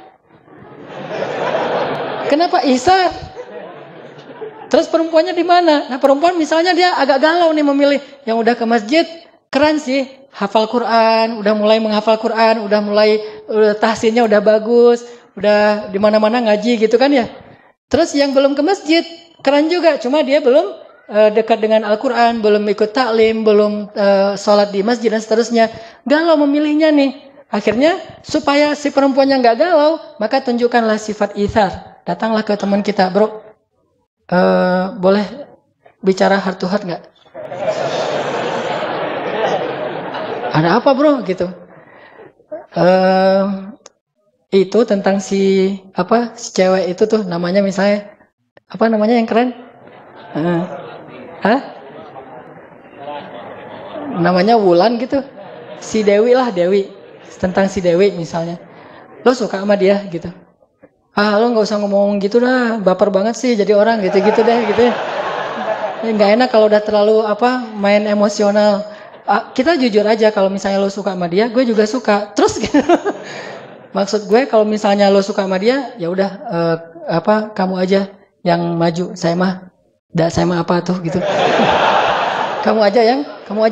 Kenapa Isa? Terus perempuannya di mana? Nah, perempuan misalnya dia agak galau nih memilih yang udah ke masjid, keren sih, hafal Quran, udah mulai menghafal Quran, udah mulai tahsinnya udah bagus, udah di mana-mana ngaji gitu kan ya. Terus yang belum ke masjid, keren juga, cuma dia belum dekat dengan Al-Quran, belum ikut taklim, belum sholat di masjid dan seterusnya. Galau memilihnya nih. Akhirnya supaya si perempuannya nggak galau, maka tunjukkanlah sifat ithar. Datanglah ke teman kita, bro. Boleh bicara heart to heart nggak? Ada apa bro? Gitu. Itu tentang si cewek itu tuh namanya misalnya apa namanya yang keren? Namanya Wulan gitu. Si Dewi lah, Dewi. Tentang si Dewi misalnya. Lo suka sama dia gitu. Lo nggak usah ngomong gitu dah, baper banget sih jadi orang gitu-gitu deh gitu. Nggak enak kalau udah terlalu main emosional. Kita jujur aja kalau misalnya lo suka sama dia, gue juga suka. Terus gitu. Maksud gue kalau misalnya lo suka sama dia, ya udah kamu aja yang maju, saya mah apa tuh gitu. kamu aja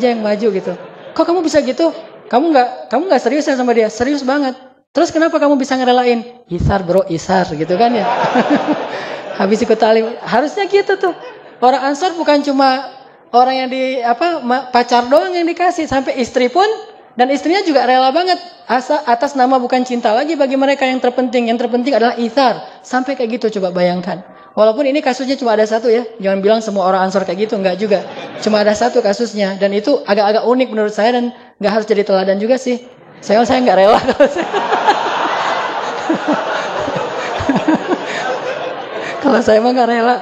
yang maju gitu. Kok kamu bisa gitu? Kamu nggak serius ya sama dia? Serius banget. Terus kenapa kamu bisa ngerelain? Isar bro, isar gitu kan ya. Habis ikut talim, harusnya gitu tuh. Orang Ansor bukan cuma orang yang pacar doang yang dikasih, sampai istri pun, dan istrinya juga rela banget atas nama bukan cinta lagi bagi mereka yang terpenting. Yang terpenting adalah isar. Sampai kayak gitu, coba bayangkan. Walaupun ini kasusnya cuma ada satu ya, jangan bilang semua orang Ansor kayak gitu, enggak juga. Cuma ada satu kasusnya, dan itu agak-agak unik menurut saya dan nggak harus jadi teladan juga sih. Saya nggak rela kalau saya. Kalau saya mah nggak rela.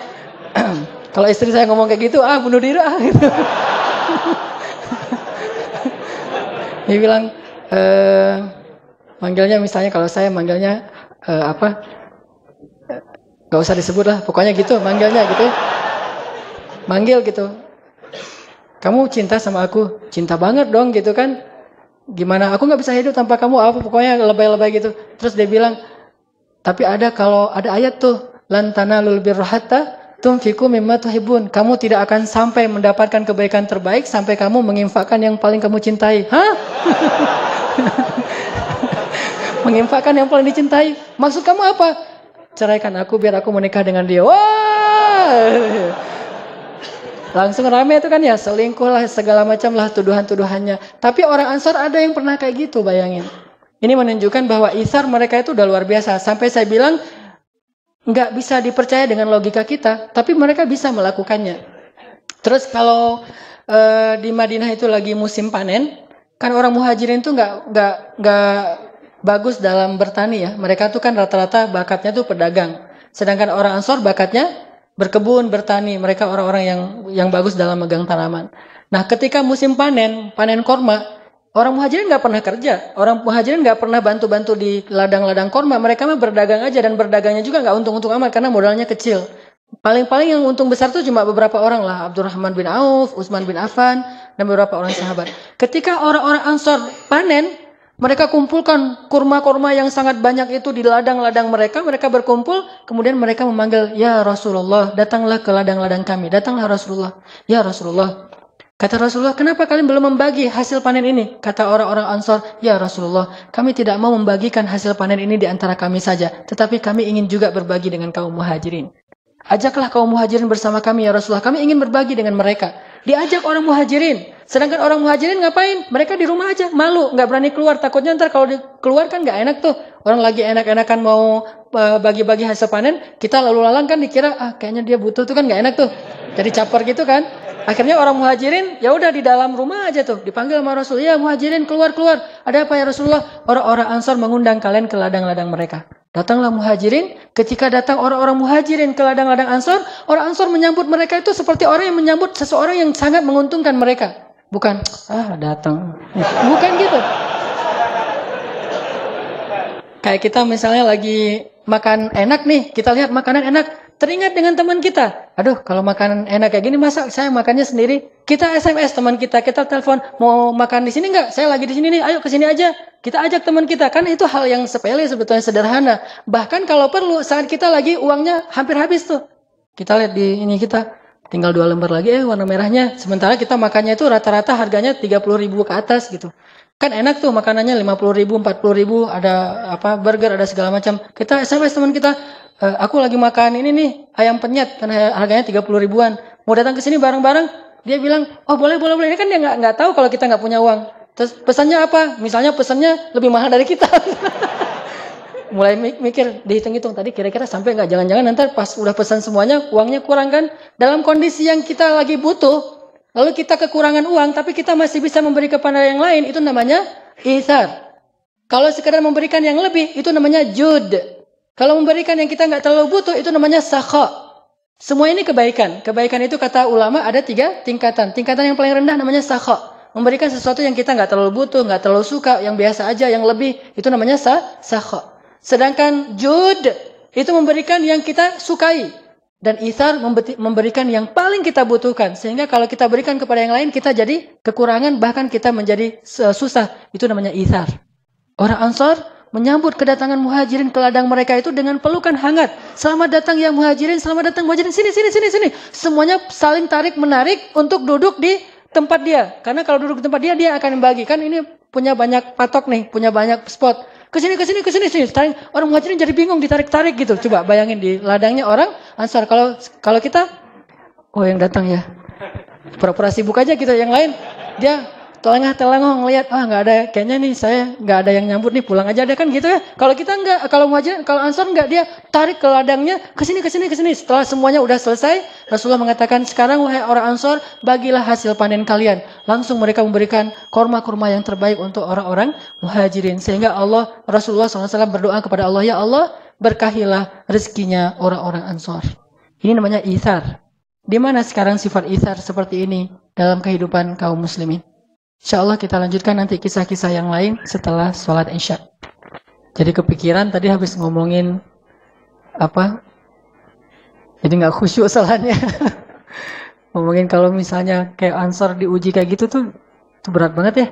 Kalau istri saya ngomong kayak gitu, bunuh diri gitu. Dia bilang, manggilnya misalnya kalau saya manggilnya nggak usah disebut lah, pokoknya gitu manggilnya gitu. Manggil gitu. Kamu cinta sama aku? Cinta banget dong gitu kan. Gimana? Aku nggak bisa hidup tanpa kamu, pokoknya lebay-lebay gitu. Terus dia bilang, tapi kalau ada ayat tuh, lan tanalul birra hatta tunfiqu mimma tuhibbun. Kamu tidak akan sampai mendapatkan kebaikan terbaik sampai kamu menginfakkan yang paling kamu cintai. Hah? Menginfakkan yang paling dicintai. Maksud kamu apa? Ceraikan aku biar aku menikah dengan dia. Wah! Langsung rame itu kan ya, selingkuh lah, segala macam lah tuduhan-tuduhannya. Tapi orang Ansor ada yang pernah kayak gitu, bayangin. Ini menunjukkan bahwa isar mereka itu udah luar biasa. Sampai saya bilang, nggak bisa dipercaya dengan logika kita, tapi mereka bisa melakukannya. Terus kalau di Madinah itu lagi musim panen, kan orang muhajirin tuh nggak bagus dalam bertani ya. Mereka tuh kan rata-rata bakatnya tuh pedagang. Sedangkan orang Ansor bakatnya berkebun, bertani. Mereka orang-orang yang bagus dalam megang tanaman. Nah, ketika musim panen korma, orang muhajirin nggak pernah kerja. Orang muhajirin nggak pernah bantu-bantu di ladang-ladang korma. Mereka mah berdagang aja, dan berdagangnya juga nggak untung-untung amat karena modalnya kecil. Paling-paling yang untung besar tuh cuma beberapa orang lah. Abdurrahman bin Auf, Utsman bin Affan, dan beberapa orang sahabat. Ketika orang-orang Ansor panen, mereka kumpulkan kurma-kurma yang sangat banyak itu di ladang-ladang mereka. Mereka berkumpul, kemudian mereka memanggil, ya Rasulullah, datanglah ke ladang-ladang kami. Datanglah Rasulullah. Ya Rasulullah. Kata Rasulullah, kenapa kalian belum membagi hasil panen ini? Kata orang-orang Ansor, ya Rasulullah, kami tidak mau membagikan hasil panen ini di antara kami saja. Tetapi kami ingin juga berbagi dengan kaum muhajirin. Ajaklah kaum muhajirin bersama kami ya Rasulullah. Kami ingin berbagi dengan mereka. Diajak orang muhajirin. Sedangkan orang muhajirin ngapain? Mereka di rumah aja, malu, nggak berani keluar. Takutnya ntar kalau keluar kan nggak enak tuh. Orang lagi enak-enakan mau bagi-bagi hasil panen, kita lalu lalang kan dikira, kayaknya dia butuh tuh kan nggak enak tuh. Jadi caper gitu kan. Akhirnya orang muhajirin, ya udah di dalam rumah aja tuh. Dipanggil sama Rasul, ya muhajirin keluar. Ada apa ya Rasulullah? Orang-orang Ansor mengundang kalian ke ladang-ladang mereka. Datanglah muhajirin. Ketika datang orang-orang muhajirin ke ladang-ladang Ansor, orang Ansor menyambut mereka itu seperti orang yang menyambut seseorang yang sangat menguntungkan mereka. Bukan, datang. Bukan gitu. Kayak kita misalnya lagi makan enak nih, kita lihat makanan enak, teringat dengan teman kita. Aduh, kalau makanan enak kayak gini, masa saya makannya sendiri? Kita SMS teman kita telepon, mau makan di sini nggak? Saya lagi di sini nih, ayo ke sini aja. Kita ajak teman kita, kan itu hal yang sepele sebetulnya, sederhana. Bahkan kalau perlu, saat kita lagi uangnya hampir habis tuh. Kita lihat di ini kita tinggal 2 lembar lagi warna merahnya. Sementara kita makannya itu rata-rata harganya 30.000 ke atas gitu. Kan enak tuh makanannya 50.000, 40.000, ada apa burger, ada segala macam. Kita SMS teman kita, aku lagi makan ini nih ayam penyet karena harganya 30 ribuan. Mau datang ke sini bareng-bareng? Dia bilang, oh boleh. Ini kan dia nggak tahu kalau kita nggak punya uang. Terus pesannya apa? Misalnya pesannya lebih mahal dari kita. Mulai mikir, dihitung-hitung tadi kira-kira sampai nggak? Jangan-jangan nanti pas udah pesan semuanya uangnya kurang kan? Dalam kondisi yang kita lagi butuh, lalu kita kekurangan uang, tapi kita masih bisa memberi kepada yang lain, itu namanya itsar. Kalau sekedar memberikan yang lebih, itu namanya jud. Kalau memberikan yang kita nggak terlalu butuh, itu namanya sakha. Semua ini kebaikan. Kebaikan itu kata ulama ada 3 tingkatan. Tingkatan yang paling rendah namanya sakha. Memberikan sesuatu yang kita nggak terlalu butuh, nggak terlalu suka, yang biasa aja, yang lebih, itu namanya sakha. Sedangkan jud itu memberikan yang kita sukai. Dan itsar memberikan yang paling kita butuhkan. Sehingga kalau kita berikan kepada yang lain, kita jadi kekurangan, bahkan kita menjadi susah. Itu namanya itsar. Orang Ansar menyambut kedatangan muhajirin ke ladang mereka itu dengan pelukan hangat. Selamat datang ya muhajirin, selamat datang muhajirin. Sini. Semuanya saling tarik menarik untuk duduk di tempat dia. Karena kalau duduk di tempat dia, dia akan membagikan. Ini punya banyak patok nih, punya banyak spot. Kesini. Orang muhajirin jadi bingung ditarik-tarik gitu. Coba bayangin di ladangnya orang Ansar. Kalau kita, oh yang datang ya. Pura-pura sibuk aja gitu. Yang lain dia telengah-telengah ngelihat, nggak ada, kayaknya nih saya nggak ada yang nyambut nih, pulang aja ada kan gitu ya. Kalau kita nggak, kalau muhajirin, kalau Ansar nggak, dia tarik ke ladangnya, kesini. Setelah semuanya udah selesai, Rasulullah mengatakan, sekarang wahai orang Ansar, bagilah hasil panen kalian. Langsung mereka memberikan kurma-kurma yang terbaik untuk orang-orang muhajirin. Sehingga Rasulullah SAW berdoa kepada Allah, ya Allah, berkahilah rezekinya orang-orang Ansar. Ini namanya itsar. Di mana sekarang sifat itsar seperti ini dalam kehidupan kaum muslimin? InsyaAllah kita lanjutkan nanti kisah-kisah yang lain setelah sholat Isya. Jadi kepikiran tadi habis ngomongin apa? Jadi nggak khusyuk salahnya. Ngomongin kalau misalnya kayak Ansar diuji kayak gitu tuh berat banget ya.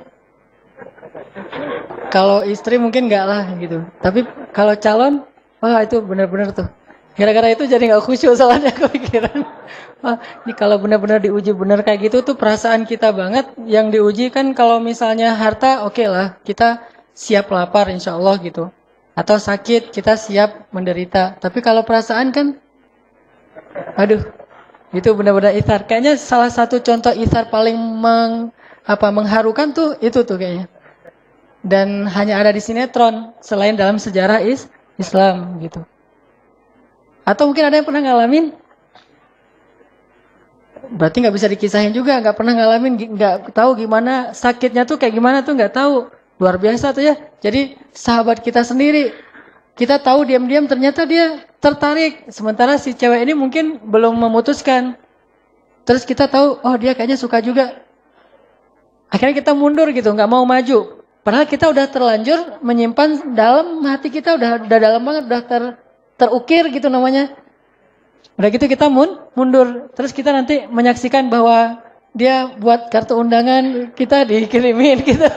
Kalau istri mungkin nggak lah gitu. Tapi kalau calon, wah itu benar-benar tuh. Gara-gara itu jadi nggak khusyuk salahnya kepikiran. Ini kalau benar-benar diuji benar kayak gitu tuh perasaan kita banget. Yang diuji kan kalau misalnya harta oke lah, kita siap lapar insya Allah gitu. Atau sakit kita siap menderita. Tapi kalau perasaan kan, aduh, itu benar-benar itsar. Kayaknya salah satu contoh itsar paling mengharukan tuh itu tuh kayaknya. Dan hanya ada di sinetron selain dalam sejarah Islam gitu. Atau mungkin ada yang pernah ngalamin? Berarti nggak bisa dikisahin juga, nggak pernah ngalamin, nggak tahu gimana sakitnya tuh kayak gimana tuh nggak tahu. Luar biasa tuh ya. Jadi sahabat kita sendiri, kita tahu diam-diam ternyata dia tertarik. Sementara si cewek ini mungkin belum memutuskan. Terus kita tahu, oh dia kayaknya suka juga. Akhirnya kita mundur gitu, nggak mau maju. Padahal kita udah terlanjur menyimpan dalam hati kita, udah dalam banget, udah terukir gitu namanya. Udah gitu kita mundur. Terus kita nanti menyaksikan bahwa dia buat kartu undangan, kita dikirimin gitu.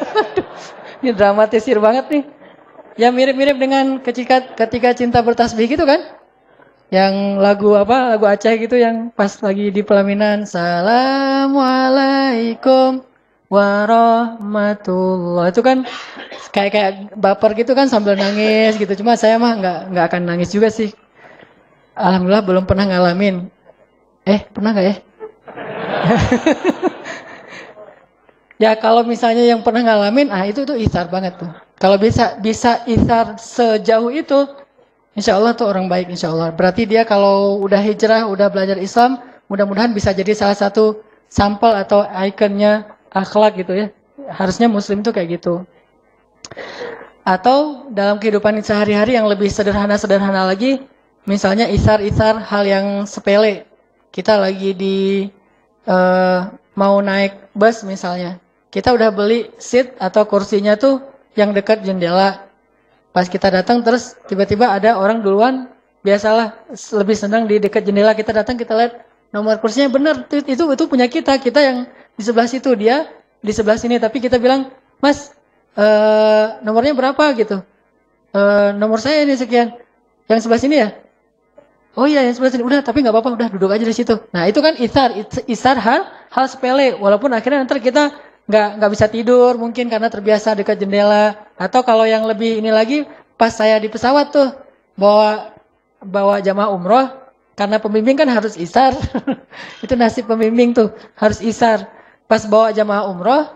Ini dramatisir banget nih. Ya mirip-mirip dengan ketika cinta bertasbih gitu kan. Yang lagu Aceh gitu yang pas lagi di pelaminan. Assalamualaikum warahmatullah. Itu kan kayak baper gitu kan sambil nangis gitu. Cuma saya mah nggak akan nangis juga sih. Alhamdulillah belum pernah ngalamin. Pernah nggak ya? Ya kalau misalnya yang pernah ngalamin, itu itsar banget tuh. Kalau bisa itsar sejauh itu, insya Allah tuh orang baik insya Allah. Berarti dia kalau udah hijrah, udah belajar Islam, mudah-mudahan bisa jadi salah satu sampel atau ikonnya akhlak gitu ya. Harusnya muslim tuh kayak gitu. Atau dalam kehidupan sehari-hari yang lebih sederhana lagi, misalnya itsar hal yang sepele. Kita lagi mau naik bus misalnya. Kita udah beli seat atau kursinya tuh yang dekat jendela. Pas kita datang terus tiba-tiba ada orang duluan, biasalah lebih senang di dekat jendela. Kita datang kita lihat nomor kursinya benar, itu punya kita yang di sebelah situ, dia di sebelah sini. Tapi kita bilang, Mas, nomornya berapa gitu? Nomor saya ini sekian. Yang sebelah sini ya? Oh iya, yang sebelah sini. Udah, tapi nggak apa-apa. Udah duduk aja di situ. Nah itu kan isar hal sepele. Walaupun akhirnya nanti kita nggak bisa tidur mungkin karena terbiasa dekat jendela. Atau kalau yang lebih ini lagi, pas saya di pesawat tuh bawa jamaah umroh, karena pembimbing kan harus isar. Itu nasib pembimbing tuh, harus isar. Pas bawa jamaah umroh,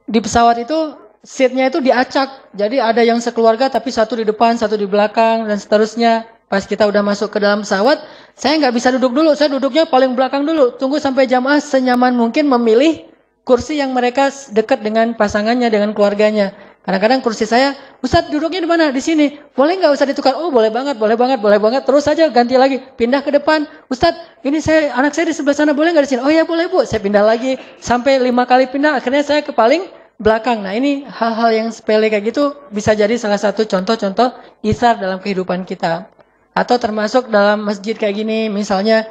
di pesawat itu seatnya itu diacak. Jadi ada yang sekeluarga tapi satu di depan, satu di belakang, dan seterusnya. Pas kita udah masuk ke dalam pesawat, saya nggak bisa duduk dulu. Saya duduknya paling belakang dulu. Tunggu sampai jamaah senyaman mungkin memilih kursi yang mereka dekat dengan pasangannya, dengan keluarganya. Kadang-kadang kursi saya, Ustadz duduknya di mana? Di sini. Boleh nggak Ustadz ditukar? Oh boleh banget, boleh banget, boleh banget. Terus saja ganti lagi, pindah ke depan. Ustadz, ini anak saya di sebelah sana, boleh nggak di sini? Oh ya boleh Bu. Saya pindah lagi sampai 5 kali pindah. Akhirnya saya ke paling belakang. Nah ini hal-hal yang sepele kayak gitu bisa jadi salah satu contoh-contoh isar dalam kehidupan kita. Atau termasuk dalam masjid kayak gini, misalnya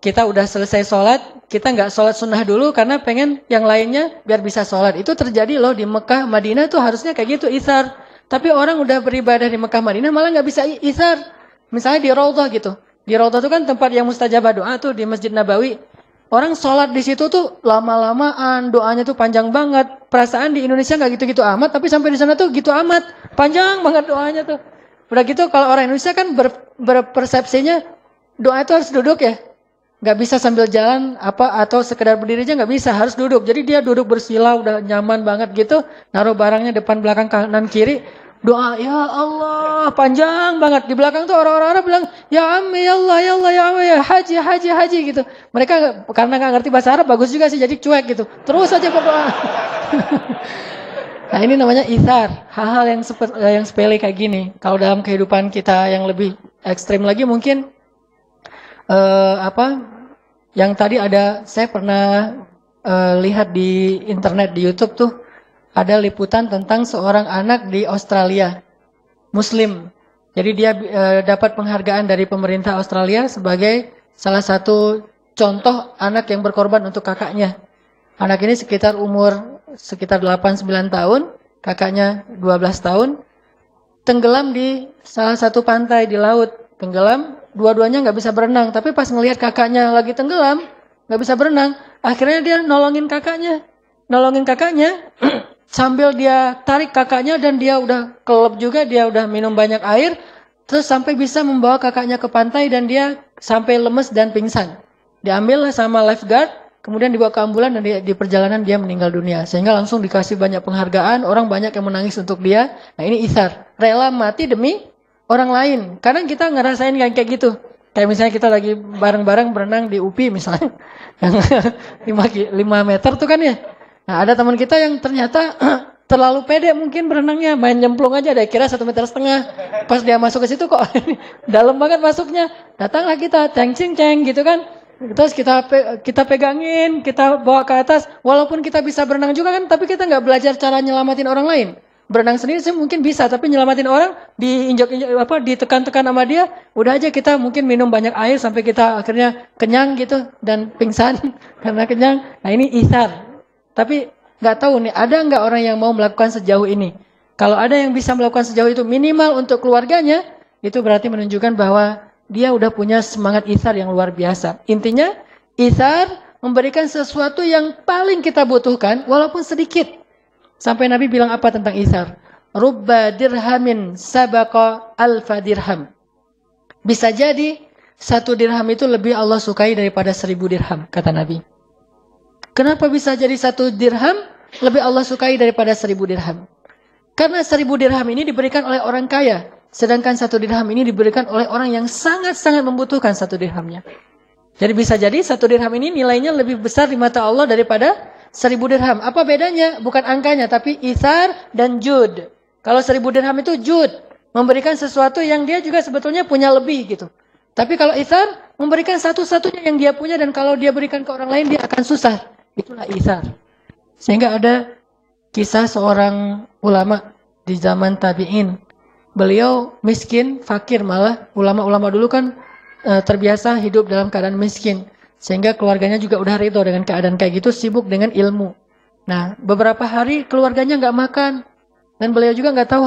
kita udah selesai sholat, kita nggak sholat sunnah dulu karena pengen yang lainnya biar bisa sholat. Itu terjadi loh di Mekah, Madinah tuh harusnya kayak gitu isar. Tapi orang udah beribadah di Mekah, Madinah malah nggak bisa isar. Misalnya di Raudhah gitu. Di Raudhah itu kan tempat yang mustajabah doa tuh di Masjid Nabawi. Orang sholat di situ tuh lama-lamaan, doanya tuh panjang banget. Perasaan di Indonesia nggak gitu-gitu amat, tapi sampai di sana tuh gitu amat, panjang banget doanya tuh. Udah gitu kalau orang Indonesia kan berpersepsinya doa itu harus duduk ya. Nggak bisa sambil jalan atau sekedar berdiri aja nggak bisa, harus duduk. Jadi dia duduk bersila udah nyaman banget gitu, naruh barangnya depan belakang kanan kiri, doa ya Allah panjang banget. Di belakang tuh orang-orang Arab bilang ya Ammi ya Allah ya Allah ya Allah ya haji haji haji gitu. Mereka karena nggak ngerti bahasa Arab bagus juga sih jadi cuek gitu. Terus aja berdoa. Nah ini namanya ithar, hal-hal yang sepele kayak gini. Kalau dalam kehidupan kita yang lebih ekstrim lagi mungkin yang tadi saya pernah lihat di internet di YouTube tuh ada liputan tentang seorang anak di Australia, Muslim. Jadi dia dapat penghargaan dari pemerintah Australia sebagai salah satu contoh anak yang berkorban untuk kakaknya. Anak ini sekitar 8-9 tahun, kakaknya 12 tahun, tenggelam di salah satu pantai di laut, tenggelam, dua-duanya nggak bisa berenang, tapi pas ngelihat kakaknya lagi tenggelam, nggak bisa berenang, akhirnya dia nolongin kakaknya, sambil dia tarik kakaknya dan dia udah kelep juga, dia udah minum banyak air, terus sampai bisa membawa kakaknya ke pantai dan dia sampai lemes dan pingsan. Diambil sama lifeguard, kemudian dibawa ke ambulan dan di perjalanan dia meninggal dunia. Sehingga langsung dikasih banyak penghargaan, orang banyak yang menangis untuk dia. Nah ini ithar, rela mati demi orang lain. Kadang kita ngerasain kayak gitu. Kayak misalnya kita lagi bareng-bareng berenang di UPI misalnya. Yang 5 meter tuh kan ya. Nah ada teman kita yang ternyata terlalu pede mungkin berenangnya. Main nyemplung aja, ada kira 1,5 meter. Pas dia masuk ke situ kok dalam banget masuknya. Datanglah kita, ceng-ceng gitu kan. Terus kita pegangin, kita bawa ke atas. Walaupun kita bisa berenang juga kan, tapi kita nggak belajar cara nyelamatin orang lain. Berenang sendiri sih mungkin bisa, tapi nyelamatin orang diinjak-injak ditekan-tekan sama dia, udah aja kita mungkin minum banyak air sampai kita akhirnya kenyang gitu dan pingsan karena kenyang. Nah ini ithar. Tapi nggak tahu nih, ada nggak orang yang mau melakukan sejauh ini? Kalau ada yang bisa melakukan sejauh itu minimal untuk keluarganya, itu berarti menunjukkan bahwa dia udah punya semangat ithar yang luar biasa. Intinya, ithar memberikan sesuatu yang paling kita butuhkan, walaupun sedikit. Sampai Nabi bilang apa tentang ithar? Rubba dirhamin sabaqa alfa dirham. Bisa jadi, 1 dirham itu lebih Allah sukai daripada 1000 dirham, kata Nabi. Kenapa bisa jadi 1 dirham lebih Allah sukai daripada 1000 dirham? Karena 1000 dirham ini diberikan oleh orang kaya. Sedangkan 1 dirham ini diberikan oleh orang yang sangat-sangat membutuhkan 1 dirhamnya. Jadi bisa jadi 1 dirham ini nilainya lebih besar di mata Allah daripada 1000 dirham. Apa bedanya? Bukan angkanya, tapi ithar dan jud. Kalau 1000 dirham itu jud, memberikan sesuatu yang dia juga sebetulnya punya lebih gitu. Tapi kalau ithar, memberikan satu-satunya yang dia punya dan kalau dia berikan ke orang lain dia akan susah. Itulah ithar. Sehingga ada kisah seorang ulama di zaman tabi'in. Beliau miskin, fakir malah. Ulama-ulama dulu kan terbiasa hidup dalam keadaan miskin. Sehingga keluarganya juga udah ridho dengan keadaan kayak gitu, sibuk dengan ilmu. Nah, beberapa hari keluarganya nggak makan. Dan beliau juga nggak tahu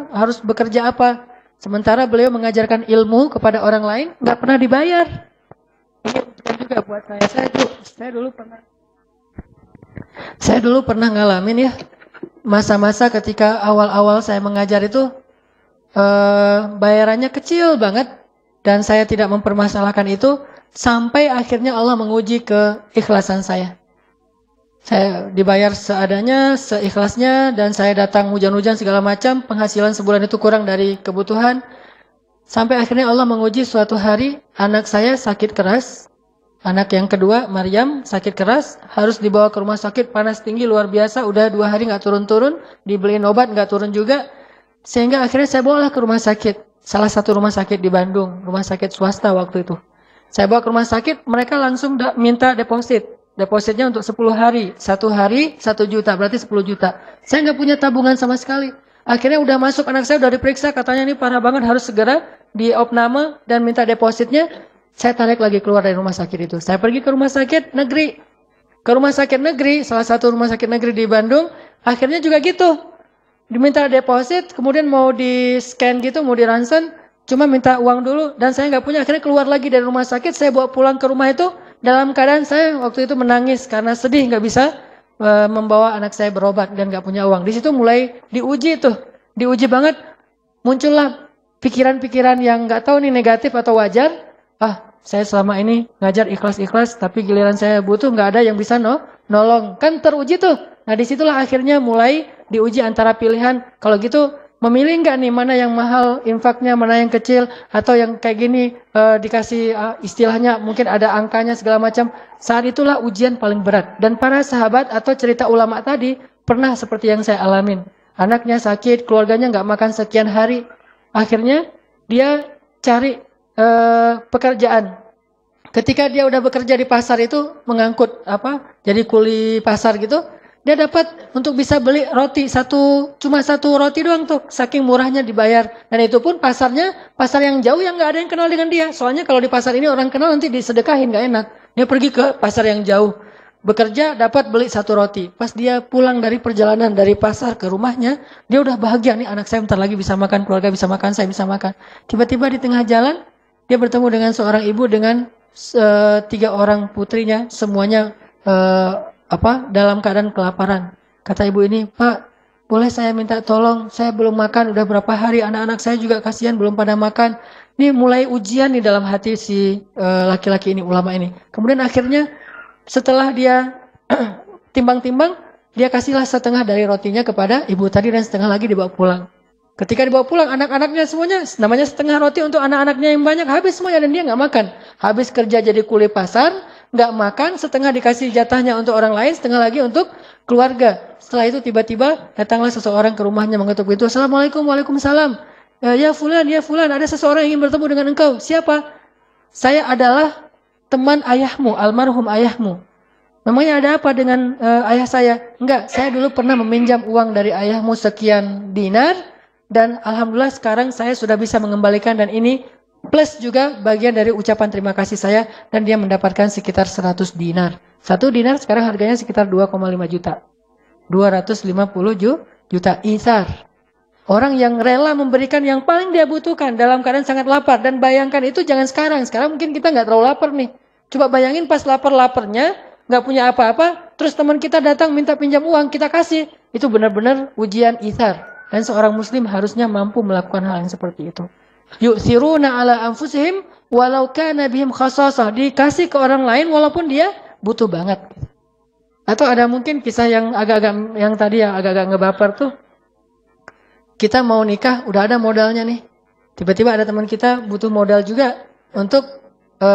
harus bekerja apa. Sementara beliau mengajarkan ilmu kepada orang lain, nggak pernah dibayar. Ini ujian juga buat saya. Saya dulu pernah ngalamin ya, masa-masa ketika awal-awal saya mengajar itu, bayarannya kecil banget. Dan saya tidak mempermasalahkan itu, sampai akhirnya Allah menguji keikhlasan saya. Saya dibayar seadanya, seikhlasnya, dan saya datang hujan-hujan segala macam, penghasilan sebulan itu kurang dari kebutuhan. Sampai akhirnya Allah menguji suatu hari, anak saya sakit keras. Anak yang kedua, Maryam, sakit keras, harus dibawa ke rumah sakit, panas tinggi luar biasa, udah 2 hari nggak turun-turun, dibeliin obat nggak turun juga. Sehingga akhirnya saya bawalah ke rumah sakit, salah satu rumah sakit di Bandung, rumah sakit swasta waktu itu. Saya bawa ke rumah sakit, mereka langsung minta deposit. Depositnya untuk 10 hari. 1 hari 1 juta, berarti 10 juta. Saya nggak punya tabungan sama sekali. Akhirnya udah masuk, anak saya udah diperiksa, katanya ini parah banget, harus segera diopname dan minta depositnya. Saya tarik lagi keluar dari rumah sakit itu. Saya pergi ke rumah sakit negeri. Ke rumah sakit negeri, salah satu rumah sakit negeri di Bandung. Akhirnya juga gitu. Diminta deposit, kemudian mau di-scan gitu, mau di-ransen. Cuma minta uang dulu, dan saya nggak punya. Akhirnya keluar lagi dari rumah sakit, saya bawa pulang ke rumah itu. Dalam keadaan saya waktu itu menangis karena sedih nggak bisa membawa anak saya berobat dan nggak punya uang. Di situ mulai diuji tuh, diuji banget. Muncullah pikiran-pikiran yang nggak tahu nih negatif atau wajar. Saya selama ini ngajar ikhlas-ikhlas, tapi giliran saya butuh nggak ada yang bisa nolong. Kan teruji tuh. Nah disitulah akhirnya mulai diuji antara pilihan. Kalau gitu memilih nggak nih mana yang mahal infaknya, mana yang kecil, atau yang kayak gini dikasih istilahnya mungkin ada angkanya segala macam. Saat itulah ujian paling berat. Dan para sahabat atau cerita ulama tadi pernah seperti yang saya alamin. Anaknya sakit, keluarganya nggak makan sekian hari. Akhirnya dia cari pekerjaan. Ketika dia udah bekerja di pasar itu mengangkut jadi kuli pasar gitu. Dia dapat untuk bisa beli roti cuma satu roti doang tuh, saking murahnya dibayar. Dan itu pun pasarnya pasar yang jauh yang nggak ada yang kenal dengan dia. Soalnya kalau di pasar ini orang kenal nanti disedekahin, nggak enak. Dia pergi ke pasar yang jauh, bekerja dapat beli satu roti. Pas dia pulang dari perjalanan dari pasar ke rumahnya, dia udah bahagia nih, anak saya bentar lagi bisa makan, keluarga bisa makan, saya bisa makan. Tiba-tiba di tengah jalan dia bertemu dengan seorang ibu dengan 3 orang putrinya, semuanya dalam keadaan kelaparan. Kata ibu ini, Pak, boleh saya minta tolong? Saya belum makan, udah berapa hari, anak-anak saya juga kasihan belum pada makan. Ini mulai ujian nih dalam hati si laki-laki ini, ulama ini. Kemudian akhirnya setelah dia timbang-timbang, dia kasihlah setengah dari rotinya kepada ibu tadi dan setengah lagi dibawa pulang. Ketika dibawa pulang, anak-anaknya semuanya, namanya setengah roti untuk anak-anaknya yang banyak, habis semuanya dan dia nggak makan. Habis kerja jadi kuli pasar, nggak makan, setengah dikasih jatahnya untuk orang lain, setengah lagi untuk keluarga. Setelah itu tiba-tiba datanglah seseorang ke rumahnya mengetuk pintu. Assalamualaikum, waalaikumsalam. Ya fulan, ada seseorang yang ingin bertemu dengan engkau. Siapa? Saya adalah teman ayahmu, almarhum ayahmu. Memangnya ada apa dengan ayah saya? Enggak, saya dulu pernah meminjam uang dari ayahmu sekian dinar. Dan alhamdulillah sekarang saya sudah bisa mengembalikan, dan ini plus juga bagian dari ucapan terima kasih saya, dan dia mendapatkan sekitar 100 dinar. 1 dinar sekarang harganya sekitar 2,5 juta. 250 juta ithar. Orang yang rela memberikan yang paling dia butuhkan dalam keadaan sangat lapar. Dan bayangkan itu jangan sekarang. Sekarang mungkin kita nggak terlalu lapar nih. Coba bayangin pas lapar-laparnya, nggak punya apa-apa, terus teman kita datang minta pinjam uang, kita kasih. Itu benar-benar ujian ithar. Dan seorang muslim harusnya mampu melakukan hal yang seperti itu. Yu'thiruna ala anfusihim walau kana bihim khasasah. Dikasih ke orang lain walaupun dia butuh banget. Atau ada mungkin kisah yang agak-agak ngebaper tuh. Kita mau nikah, udah ada modalnya nih. Tiba-tiba ada teman kita butuh modal juga untuk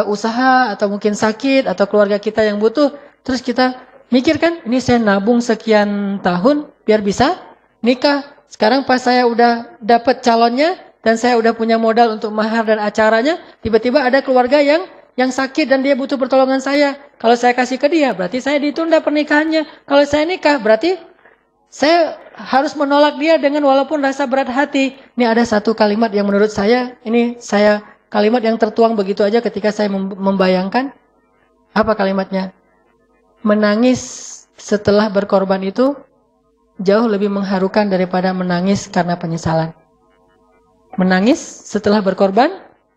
usaha atau mungkin sakit atau keluarga kita yang butuh. Terus kita mikir kan, ini saya nabung sekian tahun biar bisa nikah. Sekarang pas saya udah dapat calonnya dan saya udah punya modal untuk mahar dan acaranya, tiba-tiba ada keluarga yang sakit dan dia butuh pertolongan saya. Kalau saya kasih ke dia, berarti saya ditunda pernikahannya. Kalau saya nikah, berarti saya harus menolak dia dengan walaupun rasa berat hati. Ini ada satu kalimat yang menurut saya, kalimat yang tertuang begitu aja ketika saya membayangkan. Apa kalimatnya? Menangis setelah berkorban itu jauh lebih mengharukan daripada menangis karena penyesalan. menangis setelah berkorban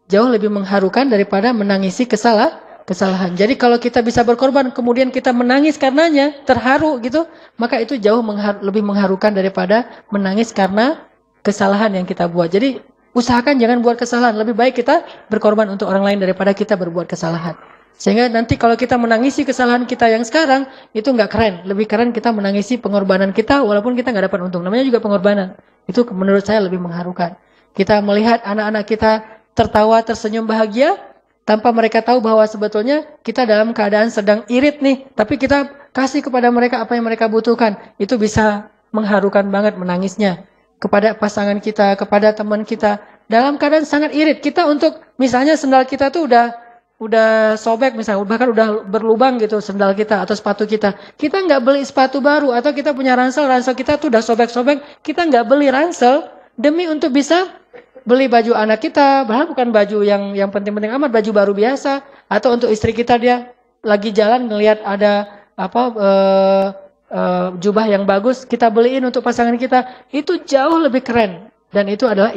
jauh lebih mengharukan daripada menangisi kesalahan. Jadi kalau kita bisa berkorban kemudian kita menangis karenanya, terharu gitu, maka itu jauh lebih mengharukan daripada menangis karena kesalahan yang kita buat. Jadi usahakan jangan buat kesalahan, lebih baik kita berkorban untuk orang lain daripada kita berbuat kesalahan. Sehingga nanti kalau kita menangisi kesalahan kita yang sekarang, itu nggak keren. Lebih keren kita menangisi pengorbanan kita walaupun kita nggak dapat untung. Namanya juga pengorbanan. Itu menurut saya lebih mengharukan. Kita melihat anak-anak kita tertawa, tersenyum bahagia, tanpa mereka tahu bahwa sebetulnya kita dalam keadaan sedang irit nih. Tapi kita kasih kepada mereka apa yang mereka butuhkan. Itu bisa mengharukan banget menangisnya. Kepada pasangan kita, kepada teman kita. Dalam keadaan sangat irit. Kita untuk, misalnya sendal kita tuh udah sobek misalnya, bahkan udah berlubang gitu sendal kita atau sepatu kita. Kita nggak beli sepatu baru, atau kita punya ransel kita tuh udah sobek-sobek. Kita nggak beli ransel demi untuk bisa beli baju anak kita, bahkan bukan baju yang penting-penting amat, baju baru biasa, atau untuk istri kita dia lagi jalan ngelihat ada jubah yang bagus, kita beliin untuk pasangan kita, itu jauh lebih keren. Dan itu adalah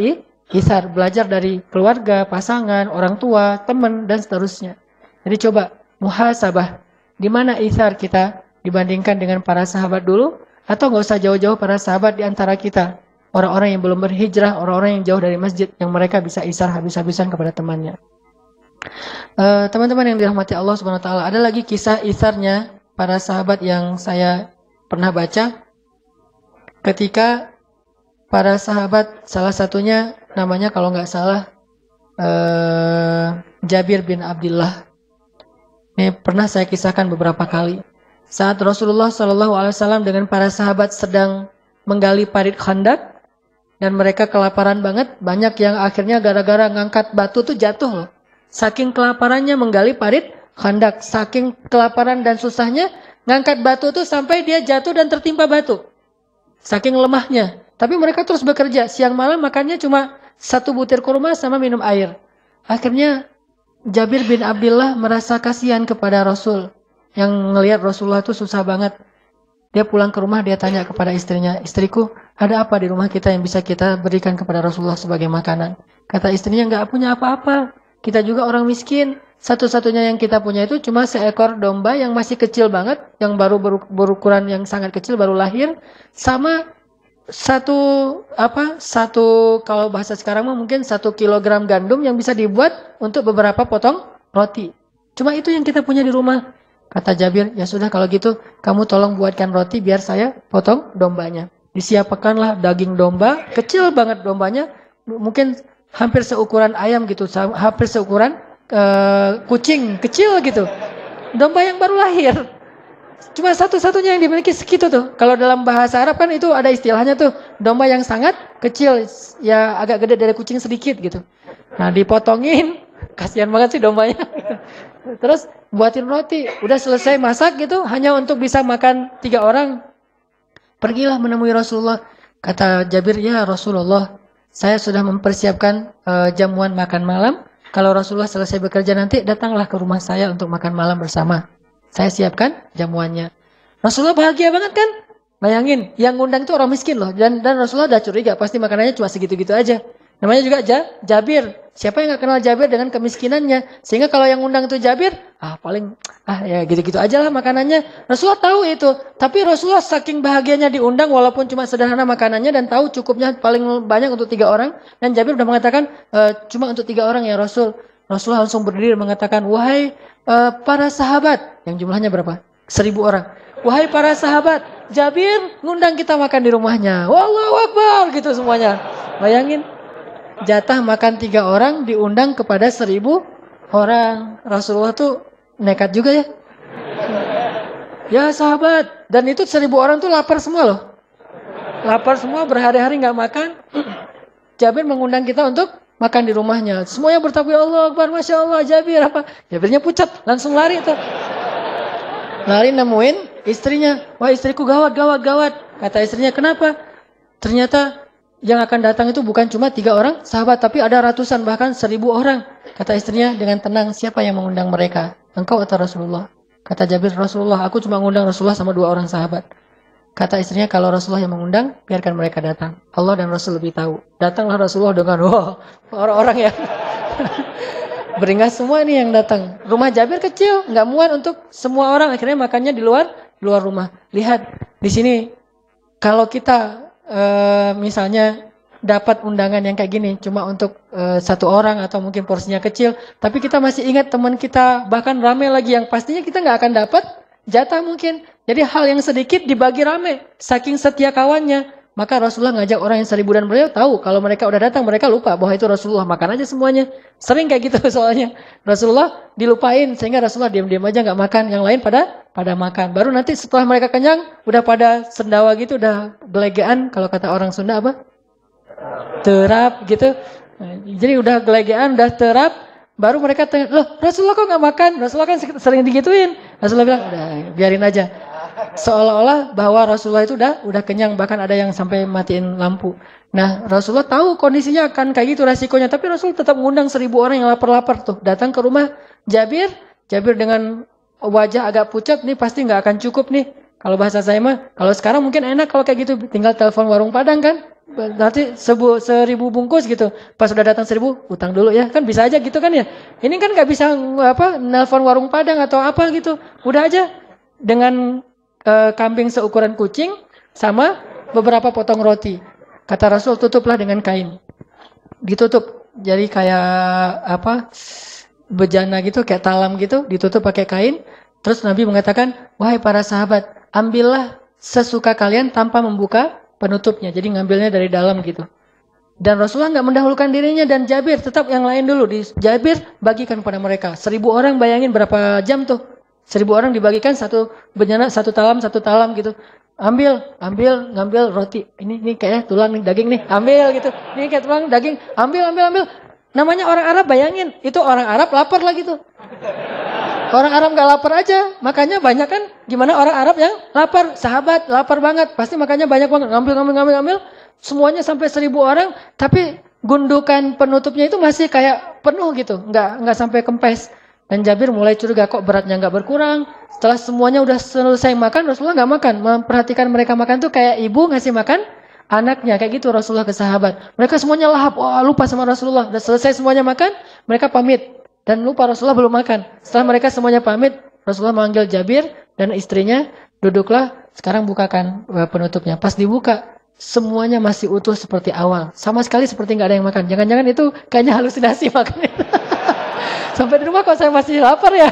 isar, belajar dari keluarga, pasangan, orang tua, teman, dan seterusnya. Jadi coba muhasabah, di mana isar kita dibandingkan dengan para sahabat dulu, atau nggak usah jauh-jauh para sahabat di antara kita. Orang-orang yang belum berhijrah, orang-orang yang jauh dari masjid, yang mereka bisa isar habis-habisan kepada temannya. Teman-teman yang dirahmati Allah Subhanahu Wa Taala, ada lagi kisah isarnya para sahabat yang saya pernah baca. Ketika para sahabat, salah satunya namanya kalau nggak salah Jabir bin Abdullah. Ini pernah saya kisahkan beberapa kali. Saat Rasulullah SAW dengan para sahabat sedang menggali parit Khandak, dan mereka kelaparan banget, banyak yang akhirnya gara-gara ngangkat batu tuh jatuh loh. Saking kelaparannya menggali parit Khandak, saking kelaparan dan susahnya ngangkat batu tuh sampai dia jatuh dan tertimpa batu. Saking lemahnya. Tapi mereka terus bekerja, siang malam makannya cuma 1 butir kurma sama minum air. Akhirnya Jabir bin Abdullah merasa kasihan kepada Rasul, yang ngelihat Rasulullah tuh susah banget. Dia pulang ke rumah, dia tanya kepada istrinya, istriku, ada apa di rumah kita yang bisa kita berikan kepada Rasulullah sebagai makanan? Kata istrinya, nggak punya apa-apa. Kita juga orang miskin. Satu-satunya yang kita punya itu cuma seekor domba yang masih kecil banget, yang baru berukuran yang sangat kecil, baru lahir, sama satu kalau bahasa sekarang mungkin 1 kilogram gandum yang bisa dibuat untuk beberapa potong roti. Cuma itu yang kita punya di rumah. Kata Jabir, ya sudah kalau gitu kamu tolong buatkan roti biar saya potong dombanya. Disiapkanlah daging domba, kecil banget dombanya, mungkin hampir seukuran ayam gitu, hampir seukuran kucing, kecil gitu. Domba yang baru lahir. Cuma satu-satunya yang dimiliki segitu tuh. Kalau dalam bahasa Arab kan itu ada istilahnya tuh, domba yang sangat kecil, ya agak gede dari kucing sedikit gitu. Nah dipotongin, kasihan banget sih dombanya. Terus buatin roti, udah selesai masak gitu, hanya untuk bisa makan 3 orang. Pergilah menemui Rasulullah. Kata Jabir, ya Rasulullah, saya sudah mempersiapkan jamuan makan malam. Kalau Rasulullah selesai bekerja nanti, datanglah ke rumah saya untuk makan malam bersama. Saya siapkan jamuannya. Rasulullah bahagia banget kan? Bayangin, yang ngundang itu orang miskin loh. Dan Rasulullah udah curiga, pasti makanannya cuma segitu-gitu aja. Namanya juga Jabir. Siapa yang gak kenal Jabir dengan kemiskinannya? Sehingga kalau yang undang itu Jabir, ya gitu-gitu aja lah makanannya. Rasulullah tahu itu. Tapi Rasulullah saking bahagianya diundang walaupun cuma sederhana makanannya dan tahu cukupnya paling banyak untuk 3 orang. Dan Jabir udah mengatakan, cuma untuk 3 orang ya Rasul. Rasulullah langsung berdiri mengatakan, wahai para sahabat. Yang jumlahnya berapa? 1000 orang. Wahai para sahabat, Jabir ngundang kita makan di rumahnya. Wallahu Akbar gitu semuanya. Bayangin. Jatah makan 3 orang diundang kepada 1000 orang. Rasulullah tuh nekat juga ya. Ya sahabat. Dan itu 1000 orang tuh lapar semua loh. Lapar semua, berhari-hari gak makan. Jabir mengundang kita untuk makan di rumahnya. Semuanya bertakbir Allah Akbar, Masya Allah, Jabir apa. Jabirnya pucat, langsung lari tuh. Lari nemuin istrinya. Wah istriku gawat. Kata istrinya, kenapa? Ternyata yang akan datang itu bukan cuma 3 orang sahabat, tapi ada ratusan, bahkan 1000 orang. Kata istrinya dengan tenang, siapa yang mengundang mereka? Engkau atau Rasulullah? Kata Jabir, Rasulullah, aku cuma mengundang Rasulullah sama 2 orang sahabat. Kata istrinya, kalau Rasulullah yang mengundang, biarkan mereka datang. Allah dan Rasul lebih tahu. Datanglah Rasulullah dengan orang-orang yang beringas semua nih yang datang. Rumah Jabir kecil, nggak muat untuk semua orang. Akhirnya makannya di luar rumah. Lihat di sini, kalau kita misalnya dapat undangan yang kayak gini cuma untuk satu orang atau mungkin porsinya kecil, tapi kita masih ingat teman kita bahkan rame lagi yang pastinya kita nggak akan dapat jatah mungkin. Jadi hal yang sedikit dibagi rame, saking setia kawannya. Maka Rasulullah ngajak orang yang 1000 dan beliau tahu kalau mereka udah datang mereka lupa bahwa itu Rasulullah, makan aja semuanya. Sering kayak gitu soalnya. Rasulullah dilupain sehingga Rasulullah diam-diam aja nggak makan, yang lain pada makan. Baru nanti setelah mereka kenyang udah pada sendawa gitu, udah gelegean, kalau kata orang Sunda apa? Terap gitu. Jadi udah gelegean, udah terap, baru mereka tanya, loh Rasulullah kok nggak makan? Rasulullah kan sering digituin. Rasulullah bilang, udah biarin aja. Seolah-olah bahwa Rasulullah itu udah kenyang, bahkan ada yang sampai matiin lampu. Nah Rasulullah tahu kondisinya akan kayak gitu resikonya, tapi Rasul tetap ngundang 1000 orang yang lapar-lapar tuh datang ke rumah Jabir. Jabir dengan wajah agak pucat, nih pasti nggak akan cukup nih. Kalau bahasa saya mah, kalau sekarang mungkin enak kalau kayak gitu, tinggal telepon warung Padang kan. Nanti 1000 bungkus gitu. Pas udah datang 1000, utang dulu ya. Kan bisa aja gitu kan ya. Ini kan nggak bisa nelpon warung Padang atau apa gitu. Udah aja dengan kambing seukuran kucing sama beberapa potong roti. Kata Rasul, tutuplah dengan kain. Ditutup. Jadi kayak bejana gitu, kayak talam gitu, ditutup pakai kain. Terus Nabi mengatakan, wahai para sahabat, ambillah sesuka kalian tanpa membuka penutupnya. Jadi ngambilnya dari dalam gitu. Dan Rasulullah nggak mendahulukan dirinya dan Jabir, tetap yang lain dulu. Jabir bagikan pada mereka. 1000 orang, bayangin berapa jam tuh. 1000 orang dibagikan satu benyana, satu talam gitu. Ngambil roti. Ini kayaknya tulang nih, daging nih. Ambil gitu. Ini kayak tulang, daging. Ambil. Namanya orang Arab, bayangin. Itu orang Arab lapar lagi tuh. Orang Arab nggak lapar aja, makanya banyak kan. Gimana orang Arab yang lapar, sahabat lapar banget, pasti makanya banyak banget ngambil. Semuanya sampai 1000 orang, tapi gundukan penutupnya itu masih kayak penuh gitu, nggak sampai kempes. Dan Jabir mulai curiga, kok beratnya nggak berkurang. Setelah semuanya udah selesai makan, Rasulullah nggak makan. Memperhatikan mereka makan tuh kayak ibu ngasih makan anaknya, kayak gitu Rasulullah ke sahabat. Mereka semuanya lahap, wah lupa sama Rasulullah. Udah selesai semuanya makan, mereka pamit. Dan lupa Rasulullah belum makan. Setelah mereka semuanya pamit, Rasulullah memanggil Jabir dan istrinya, duduklah, sekarang bukakan penutupnya. Pas dibuka, semuanya masih utuh seperti awal. Sama sekali seperti nggak ada yang makan. Jangan-jangan itu kayaknya halusinasi makannya. Sampai di rumah kok saya masih lapar ya.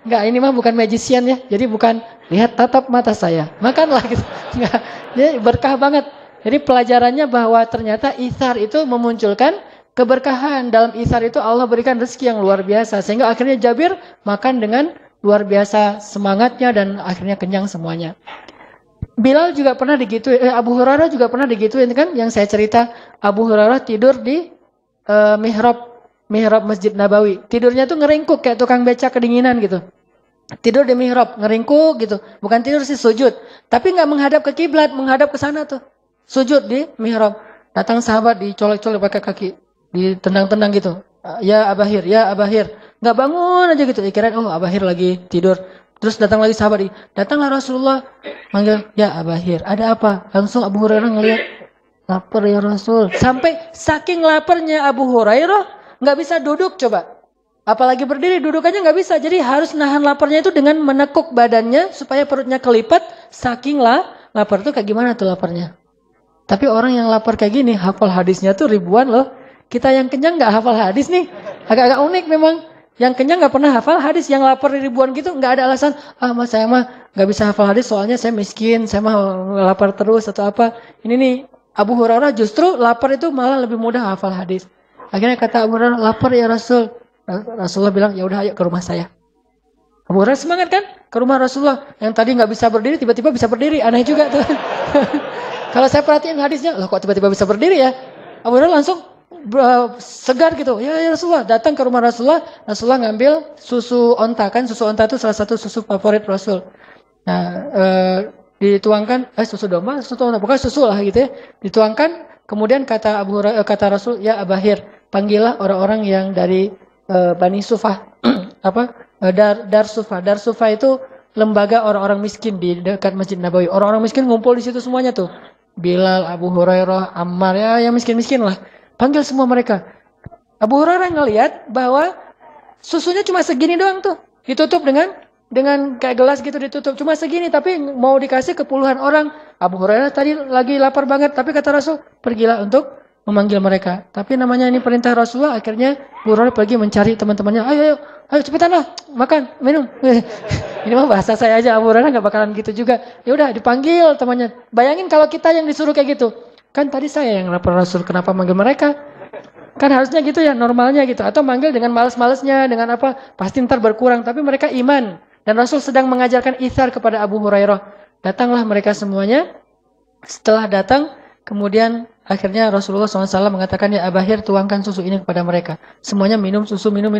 Enggak, ini mah bukan magician ya. Jadi bukan, lihat tatap mata saya, makanlah gitu. Enggak, jadi berkah banget. Jadi pelajarannya bahwa ternyata itsar itu memunculkan keberkahan. Dalam itsar itu Allah berikan rezeki yang luar biasa. Sehingga akhirnya Jabir makan dengan luar biasa semangatnya dan akhirnya kenyang semuanya. Bilal juga pernah digituin, Abu Hurairah juga pernah digituin kan, yang saya cerita. Abu Hurairah tidur di mihrab Masjid Nabawi. Tidurnya tuh ngeringkuk kayak tukang beca kedinginan gitu. Tidur di mihrab, ngeringkuk gitu. Bukan tidur sih, sujud. Tapi nggak menghadap ke kiblat, menghadap ke sana tuh. Sujud di mihrab. Datang sahabat dicolek-colek pakai kaki, ditendang-tendang gitu. Ya Abahir, ya Abahir. Nggak bangun aja gitu. Kirain Abahir lagi tidur. Terus datang lagi sahabat, datanglah Rasulullah, manggil, ya Abahir, ada apa? Langsung Abu Hurairah ngelihat, lapar ya Rasul. Sampai saking laparnya Abu Hurairah, nggak bisa duduk coba. Apalagi berdiri, dudukannya nggak bisa. Jadi harus nahan laparnya itu dengan menekuk badannya supaya perutnya kelipat. Saking lapar tuh kayak gimana tuh laparnya. Tapi orang yang lapar kayak gini, hafal hadisnya tuh ribuan loh. Kita yang kenyang nggak hafal hadis nih, agak-agak unik memang. Yang kenyang nggak pernah hafal hadis, yang lapar ribuan gitu nggak ada alasan. Mas saya mah nggak bisa hafal hadis soalnya saya miskin, saya mah lapar terus atau apa. Ini nih Abu Hurairah justru lapar itu malah lebih mudah hafal hadis. Akhirnya kata Abu Hurairah, lapar ya Rasul. Rasulullah bilang, ya udah ayo ke rumah saya. Abu Hurairah semangat kan ke rumah Rasulullah. Yang tadi nggak bisa berdiri tiba-tiba bisa berdiri, aneh juga tuh. Kalau saya perhatiin hadisnya, loh kok tiba-tiba bisa berdiri ya? Abu Hurairah langsung segar gitu. Ya Rasulullah, datang ke rumah Rasulullah. Rasulullah ngambil susu onta, kan susu onta itu salah satu susu favorit Rasul. Nah, dituangkan susu domba, susu onta, bukan susu lah gitu ya. Dituangkan, kemudian kata Rasul, ya Abahir, panggillah orang-orang yang dari Bani Sufah, Dar Sufah. Dar Sufah itu lembaga orang-orang miskin di dekat Masjid Nabawi. Orang-orang miskin ngumpul di situ semuanya tuh. Bilal, Abu Hurairah, Ammar, ya yang miskin-miskin lah. Panggil semua mereka. Abu Hurairah ngelihat bahwa susunya cuma segini doang tuh. Ditutup dengan kayak gelas gitu ditutup. Cuma segini tapi mau dikasih ke puluhan orang. Abu Hurairah tadi lagi lapar banget. Tapi kata Rasul, pergilah untuk memanggil mereka. Tapi namanya ini perintah Rasulullah. Akhirnya Abu Hurairah pergi mencari teman-temannya. Ayo cepetan lah. Makan, minum. Ini mah bahasa saya aja. Abu Hurairah gak bakalan gitu juga. Ya udah dipanggil temannya. Bayangin kalau kita yang disuruh kayak gitu. Kan tadi saya yang lapor Rasul. Kenapa manggil mereka? Kan harusnya gitu ya, normalnya gitu. Atau manggil dengan males-malesnya, dengan apa, pasti ntar berkurang. Tapi mereka iman. Dan Rasul sedang mengajarkan itsar kepada Abu Hurairah. Datanglah mereka semuanya. Setelah datang, kemudian akhirnya Rasulullah SAW mengatakan, ya Abahir, tuangkan susu ini kepada mereka. Semuanya minum susu, minum.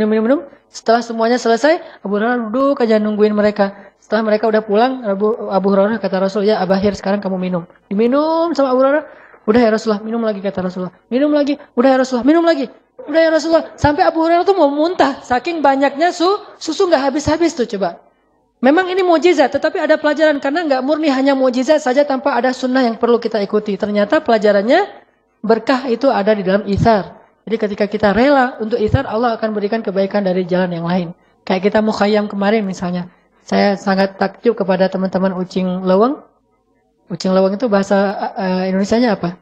Setelah semuanya selesai, Abu Hurairah duduk aja nungguin mereka. Setelah mereka udah pulang, Abu Hurairah kata Rasul, ya Abahir, sekarang kamu minum. Diminum sama Abu Hurairah. Udah ya Rasulullah, minum lagi kata Rasulullah. Minum lagi. Udah ya Rasulullah, minum lagi. Udah ya Rasulullah. Sampai Abu Hurairah tuh mau muntah. Saking banyaknya susu nggak habis-habis tuh coba. Memang ini mukjizat, tetapi ada pelajaran. Karena nggak murni hanya mukjizat saja tanpa ada sunnah yang perlu kita ikuti. Ternyata pelajarannya berkah itu ada di dalam itsar. Jadi ketika kita rela untuk itsar, Allah akan berikan kebaikan dari jalan yang lain. Kayak kita mukhayyam kemarin misalnya. Saya sangat takjub kepada teman-teman Ucing Leweng. Ucing leweng itu bahasa Indonesianya apa?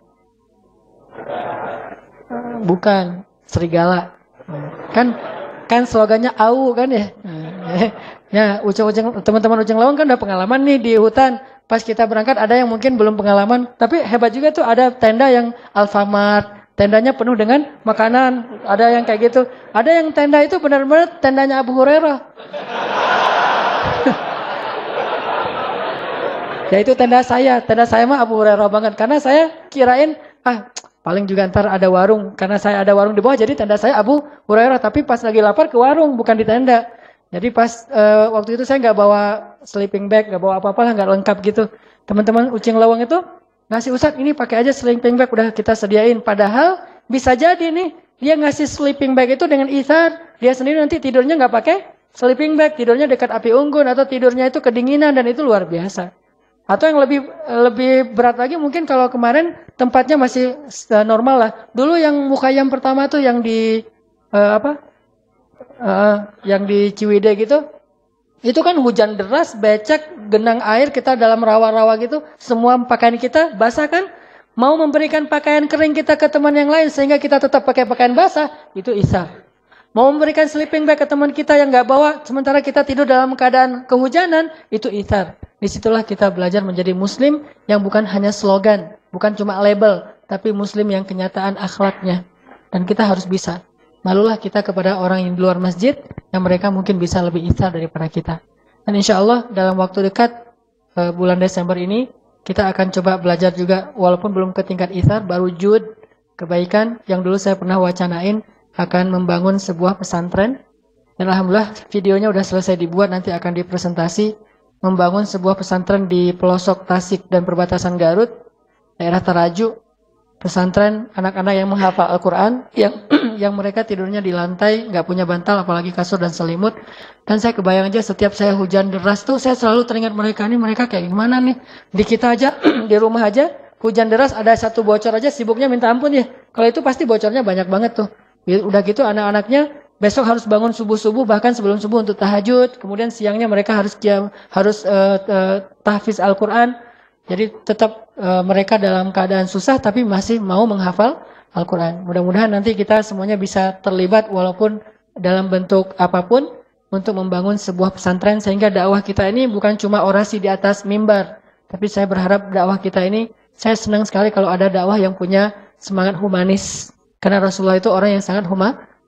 Bukan, serigala. Kan slogannya AU kan ya? Ya, teman-teman ucing leweng kan udah pengalaman nih di hutan. Pas kita berangkat ada yang mungkin belum pengalaman, tapi hebat juga tuh ada tenda yang Alfamart, tendanya penuh dengan makanan, ada yang kayak gitu. Ada yang tenda itu benar-benar tendanya Abu Hurairah. Ya itu tenda saya mah Abu Hurairah banget. Karena saya kirain, paling juga ntar ada warung. Karena saya ada warung di bawah, jadi tenda saya Abu Hurairah. Tapi pas lagi lapar ke warung, bukan di tenda. Jadi pas waktu itu saya nggak bawa sleeping bag, nggak bawa apa-apa lah, nggak lengkap gitu. Teman-teman Ucing Leweng itu ngasih, Ustadz ini pakai aja sleeping bag, udah kita sediain. Padahal bisa jadi nih, dia ngasih sleeping bag itu dengan itsar. Dia sendiri nanti tidurnya nggak pakai sleeping bag, tidurnya dekat api unggun, atau tidurnya itu kedinginan, dan itu luar biasa. Atau yang lebih berat lagi mungkin kalau kemarin tempatnya masih normal lah. Dulu yang mukhayyam pertama tuh yang di yang di Ciwidey gitu. Itu kan hujan deras, becek, genang air, kita dalam rawa-rawa gitu, semua pakaian kita basah kan? Mau memberikan pakaian kering kita ke teman yang lain sehingga kita tetap pakai pakaian basah, itu itsar. Mau memberikan sleeping bag ke teman kita yang nggak bawa, sementara kita tidur dalam keadaan kehujanan, itu itsar. Disitulah kita belajar menjadi muslim yang bukan hanya slogan, bukan cuma label, tapi muslim yang kenyataan akhlaknya. Dan kita harus bisa. Malulah kita kepada orang yang di luar masjid, yang mereka mungkin bisa lebih itsar daripada kita. Dan insya Allah dalam waktu dekat, bulan Desember ini, kita akan coba belajar juga, walaupun belum ke tingkat itsar, baru jud, kebaikan, yang dulu saya pernah wacanain, akan membangun sebuah pesantren. Dan alhamdulillah videonya udah selesai dibuat, nanti akan dipresentasi. Membangun sebuah pesantren di pelosok Tasik dan perbatasan Garut, daerah Taraju. Pesantren anak-anak yang menghafal Al-Quran, yang mereka tidurnya di lantai, nggak punya bantal, apalagi kasur dan selimut. Dan saya kebayang aja setiap saya hujan deras tuh, saya selalu teringat mereka kayak gimana nih. Di kita aja, di rumah aja, hujan deras ada satu bocor aja, sibuknya minta ampun ya. Kalau itu pasti bocornya banyak banget tuh. Udah gitu anak-anaknya besok harus bangun subuh-subuh, bahkan sebelum subuh untuk tahajud. Kemudian siangnya mereka harus tahfiz Al-Quran. Jadi tetap mereka dalam keadaan susah tapi masih mau menghafal Al-Quran. Mudah-mudahan nanti kita semuanya bisa terlibat walaupun dalam bentuk apapun untuk membangun sebuah pesantren sehingga dakwah kita ini bukan cuma orasi di atas mimbar. Tapi saya berharap dakwah kita ini, saya senang sekali kalau ada dakwah yang punya semangat humanis. Karena Rasulullah itu orang yang sangat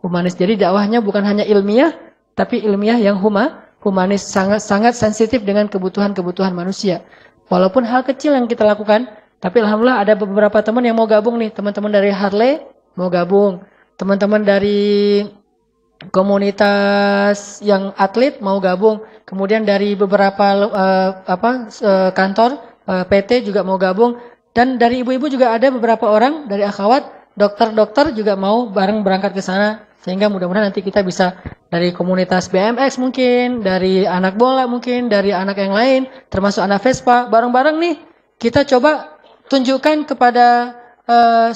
humanis. Jadi dakwahnya bukan hanya ilmiah, tapi ilmiah yang humanis, sangat sensitif dengan kebutuhan manusia. Walaupun hal kecil yang kita lakukan, tapi alhamdulillah ada beberapa teman yang mau gabung nih. Teman-teman dari Harley mau gabung. Teman-teman dari komunitas yang atlet mau gabung. Kemudian dari beberapa kantor PT juga mau gabung. Dan dari ibu-ibu juga ada beberapa orang dari akhwat, dokter-dokter juga mau bareng berangkat ke sana. Sehingga mudah-mudahan nanti kita bisa dari komunitas BMX mungkin, dari anak bola mungkin, dari anak yang lain, termasuk anak Vespa, bareng-bareng nih kita coba tunjukkan kepada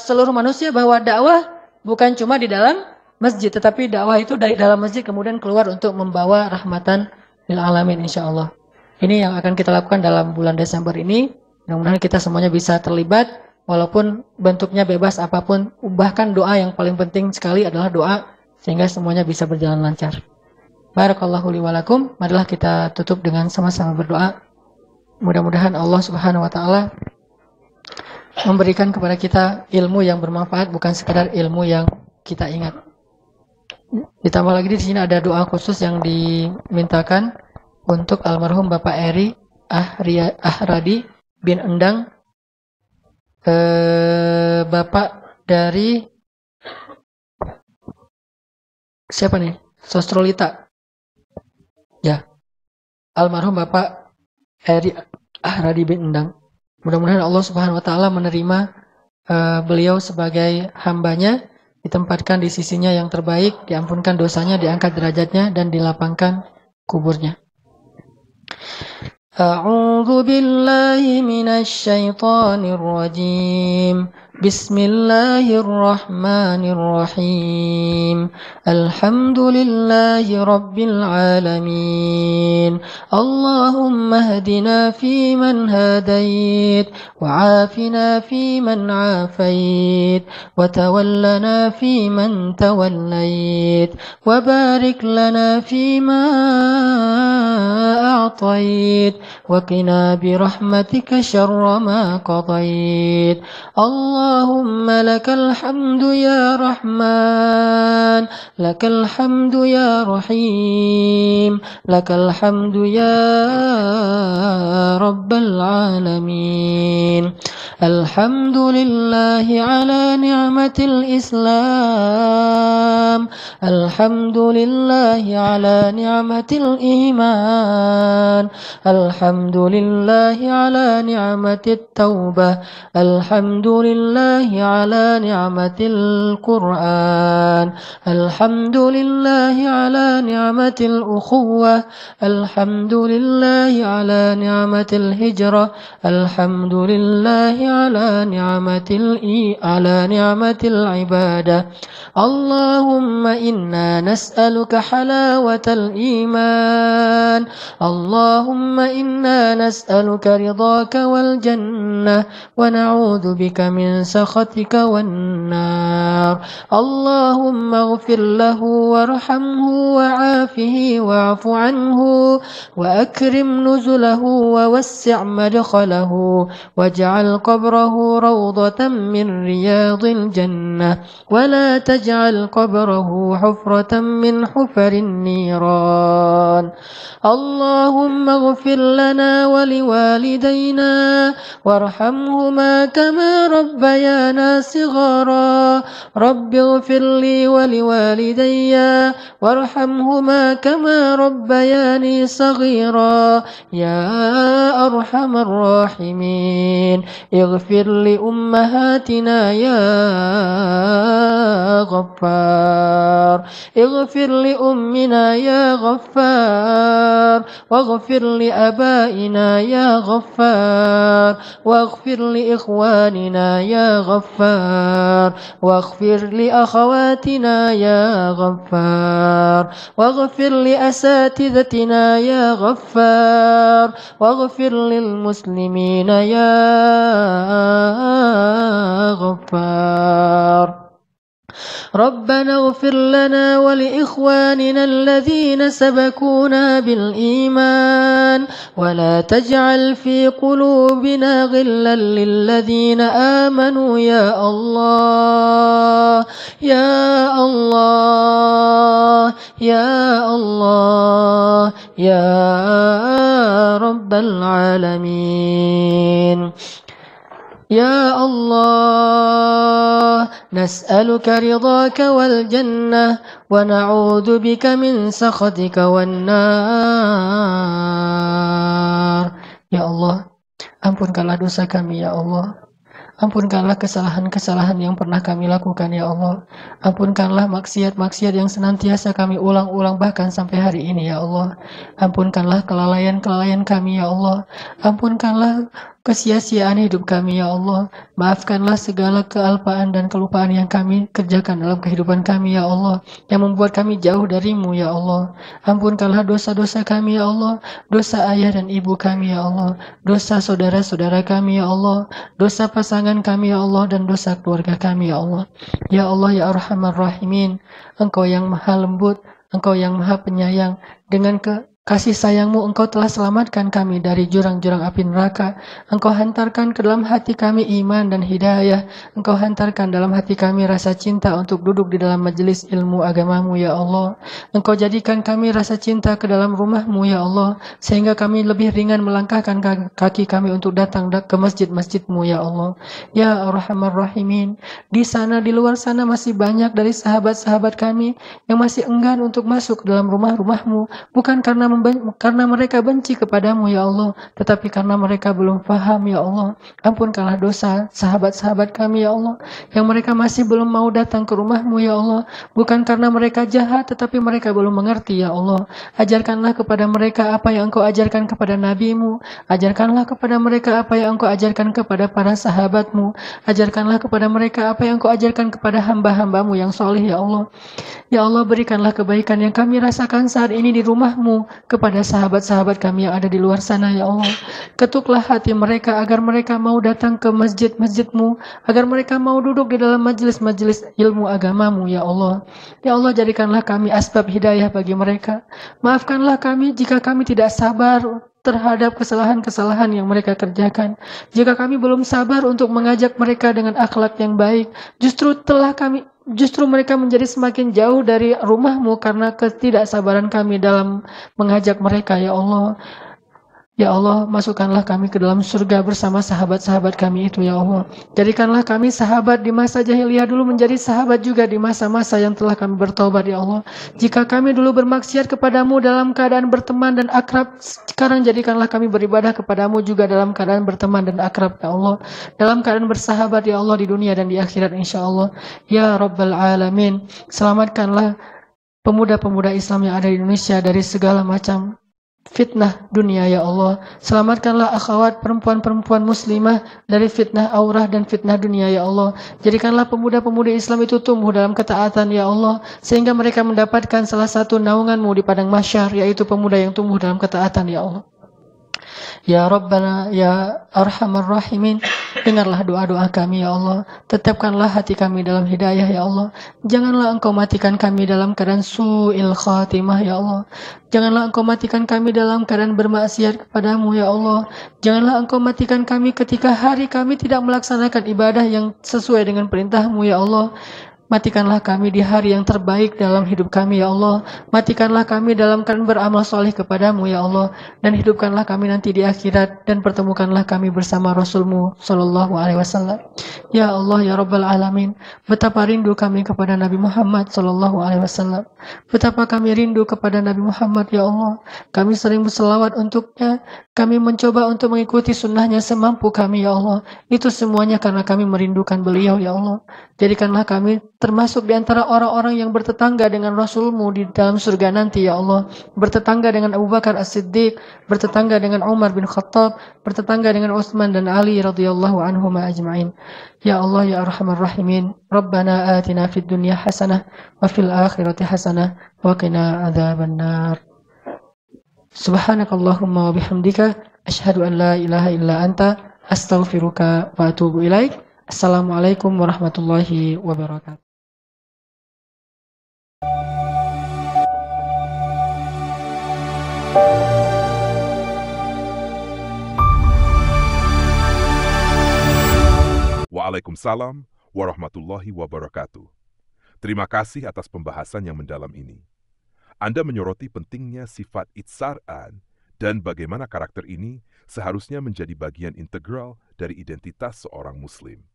seluruh manusia bahwa dakwah bukan cuma di dalam masjid, tetapi dakwah itu dari dalam masjid kemudian keluar untuk membawa rahmatan lil alamin insyaallah. Ini yang akan kita lakukan dalam bulan Desember ini. Mudah-mudahan kita semuanya bisa terlibat, walaupun bentuknya bebas apapun. Bahkan doa yang paling penting sekali adalah doa, sehingga semuanya bisa berjalan lancar. Barakallahu li wa lakum. Marilah kita tutup dengan sama-sama berdoa. Mudah-mudahan Allah Subhanahu wa taala memberikan kepada kita ilmu yang bermanfaat, bukan sekadar ilmu yang kita ingat. Ditambah lagi di sini ada doa khusus yang dimintakan untuk almarhum Bapak Eri Ahradi bin Endang, bapak dari siapa nih? Sostrolita. Ya, almarhum Bapak Eri Ahradi bin Endang. Mudah-mudahan Allah Subhanahu Wa Taala menerima beliau sebagai hambanya, ditempatkan di sisinya yang terbaik, diampunkan dosanya, diangkat derajatnya, dan dilapangkan kuburnya. A'udzu billahi minasy syaithanir rajim. Bismillahirrahmanirrahim. Alhamdulillahi rabbil alamin. Allahumma hdina fiman hadait, wa afina fiman afait, wa tawallana fiman tawallait, wa barik lana fima a'tait, wa qina birahmatika syarra ma qadait. Allahumma lakal hamdu ya Rahman, lakal hamdu ya Rahim, lakal hamdu ya Rabbal alamin. Alhamdulillahi ala ni'matil Islam, alhamdulillahi ala ni'matil iman, alhamdulillahi ala ni'matit taubah, alhamdulillahi ala ni'matil Qur'an, alhamdulillahi ala ni'matil ukhuwah, alhamdulillahi ala ni'matil hijrah, alhamdulillahi ala ni'matil ibadah. Allahumma inna nas'aluka halawatal iman, Allahumma inna nas'aluka ridhaka wal jannah, wa na'udzu bika min sakhatika wan nar. Allahumma ighfir lahu warhamhu wa'afihi wa'fu anhu wa akrim nuzulahu wa wassi' madkhalahu waj'al qabrahu rawdatan min riyadil jannah wa la taj'al qabrahu hufratan min hufarin niran. Allahumma ighfir lana wa liwalidayna warhamhuma kama rabbayana sighara. Rabbi ighfir li wa liwalidayya warhamhuma kama rabbayani saghira. Ya arhamar rahimin, ighfir li ummahatina ya Ghaffar, ighfir li ummina ya Ghaffar, waghfir li abaina ya Ghaffar, waghfir li ikhwanina ya Ghaffar, waghfir li akhawatina ya Ghaffar, waghfir li asatidatina ya Ghaffar, waghfir lil muslimina ya Ghaffar. ربنا اغفر لنا ولإخواننا الذين سبقونا بالإيمان ولا تجعل في قلوبنا غلا للذين آمنوا يا الله يا الله يا الله يا رب العالمين. يا الله نسألك رضاك والجنة ونعوذ بك من سخطك والنار. Ya Allah, ampunkanlah dosa kami ya Allah. Ampunkanlah kesalahan-kesalahan yang pernah kami lakukan ya Allah. Ampunkanlah maksiat-maksiat yang senantiasa kami ulang-ulang bahkan sampai hari ini ya Allah. Ampunkanlah kelalaian-kelalaian kami ya Allah. Ampunkanlah kesia-siaan hidup kami ya Allah. Maafkanlah segala kealpaan dan kelupaan yang kami kerjakan dalam kehidupan kami ya Allah, yang membuat kami jauh darimu ya Allah. Ampunkanlah dosa-dosa kami ya Allah, dosa ayah dan ibu kami ya Allah, dosa saudara-saudara kami ya Allah, dosa pasangan kami ya Allah, dan dosa keluarga kami ya Allah. Ya Allah ya Arhamar Rahimin, Engkau yang maha lembut, Engkau yang maha penyayang. Dengan kasih sayangmu Engkau telah selamatkan kami dari jurang-jurang api neraka. Engkau hantarkan ke dalam hati kami iman dan hidayah. Engkau hantarkan dalam hati kami rasa cinta untuk duduk di dalam majelis ilmu agamamu ya Allah. Engkau jadikan kami rasa cinta ke dalam rumahmu ya Allah, sehingga kami lebih ringan melangkahkan kaki kami untuk datang ke masjid-masjidmu ya Allah. Ya Arhamar Rahimin, di sana di luar sana masih banyak dari sahabat-sahabat kami yang masih enggan untuk masuk dalam rumah-rumahmu, bukan karena mereka benci kepadamu ya Allah, tetapi karena mereka belum paham ya Allah. Ampunkanlah dosa sahabat-sahabat kami ya Allah, yang mereka masih belum mau datang ke rumahmu ya Allah, bukan karena mereka jahat, tetapi mereka belum mengerti ya Allah. Ajarkanlah kepada mereka apa yang Engkau ajarkan kepada nabimu. Ajarkanlah kepada mereka apa yang Engkau ajarkan kepada para sahabatmu. Ajarkanlah kepada mereka apa yang Engkau ajarkan kepada hamba-hambamu yang soleh ya Allah. Ya Allah, berikanlah kebaikan yang kami rasakan saat ini di rumahmu kepada sahabat-sahabat kami yang ada di luar sana ya Allah. Ketuklah hati mereka agar mereka mau datang ke masjid-masjidmu, agar mereka mau duduk di dalam majelis-majelis ilmu agamamu ya Allah. Ya Allah, jadikanlah kami asbab hidayah bagi mereka. Maafkanlah kami jika kami tidak sabar terhadap kesalahan-kesalahan yang mereka kerjakan. Jika kami belum sabar untuk mengajak mereka dengan akhlak yang baik, justru mereka menjadi semakin jauh dari rumahmu karena ketidaksabaran kami dalam mengajak mereka ya Allah. Ya Allah, masukkanlah kami ke dalam surga bersama sahabat-sahabat kami itu ya Allah. Jadikanlah kami sahabat di masa jahiliyah dulu menjadi sahabat juga di masa-masa yang telah kami bertobat ya Allah. Jika kami dulu bermaksiat kepadamu dalam keadaan berteman dan akrab, sekarang jadikanlah kami beribadah kepadamu juga dalam keadaan berteman dan akrab ya Allah. Dalam keadaan bersahabat ya Allah di dunia dan di akhirat insya Allah. Ya Rabbal Alamin, selamatkanlah pemuda-pemuda Islam yang ada di Indonesia dari segala macam fitnah dunia ya Allah. Selamatkanlah akhwat perempuan-perempuan muslimah dari fitnah aurah dan fitnah dunia ya Allah. Jadikanlah pemuda-pemudi Islam itu tumbuh dalam ketaatan ya Allah, sehingga mereka mendapatkan salah satu naunganmu di padang mahsyar, yaitu pemuda yang tumbuh dalam ketaatan ya Allah. Ya Rabbana, Ya Arhamar Rahimin, dengarlah doa-doa kami ya Allah. Tetapkanlah hati kami dalam hidayah ya Allah. Janganlah Engkau matikan kami dalam keadaan su'il khatimah ya Allah. Janganlah Engkau matikan kami dalam keadaan bermaksiat kepadamu ya Allah. Janganlah Engkau matikan kami ketika hari kami tidak melaksanakan ibadah yang sesuai dengan perintahmu ya Allah. Matikanlah kami di hari yang terbaik dalam hidup kami ya Allah. Matikanlah kami dalam keadaan beramal soleh kepadamu ya Allah. Dan hidupkanlah kami nanti di akhirat, dan pertemukanlah kami bersama Rasulmu Sallallahu Alaihi Wasallam. Ya Allah ya Rabbal Alamin, betapa rindu kami kepada Nabi Muhammad Sallallahu Alaihi Wasallam. Betapa kami rindu kepada Nabi Muhammad ya Allah. Kami sering berselawat untuknya. Kami mencoba untuk mengikuti sunnahnya semampu kami ya Allah. Itu semuanya karena kami merindukan beliau ya Allah. Jadikanlah kami termasuk di antara orang-orang yang bertetangga dengan Rasulmu di dalam surga nanti ya Allah. Bertetangga dengan Abu Bakar As-Siddiq, bertetangga dengan Umar bin Khattab, bertetangga dengan Utsman dan Ali radhiyallahu anhum ajma'in. Ya Allah ya Arhamar Rahimin, Rabbana atina fid dunya hasanah wa fil akhirati hasanah wa qina adzabannar. Subhanakallahumma wa bihamdika asyhadu an la ilaha illa anta astaghfiruka wa atubu ilaik. Assalamualaikum warahmatullahi wabarakatuh. Waalaikumsalam warahmatullahi wabarakatuh. Terima kasih atas pembahasan yang mendalam ini. Anda menyoroti pentingnya sifat itsar'an dan bagaimana karakter ini seharusnya menjadi bagian integral dari identitas seorang Muslim.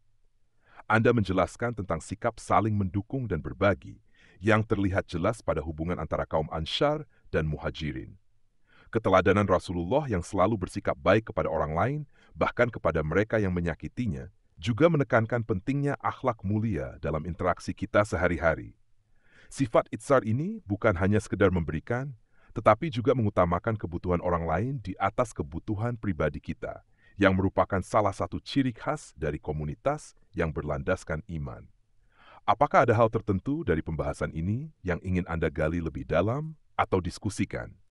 Anda menjelaskan tentang sikap saling mendukung dan berbagi yang terlihat jelas pada hubungan antara kaum Ansyar dan Muhajirin. Keteladanan Rasulullah yang selalu bersikap baik kepada orang lain, bahkan kepada mereka yang menyakitinya, juga menekankan pentingnya akhlak mulia dalam interaksi kita sehari-hari. Sifat itsar ini bukan hanya sekedar memberikan, tetapi juga mengutamakan kebutuhan orang lain di atas kebutuhan pribadi kita, yang merupakan salah satu ciri khas dari komunitas yang berlandaskan iman. Apakah ada hal tertentu dari pembahasan ini yang ingin Anda gali lebih dalam atau diskusikan?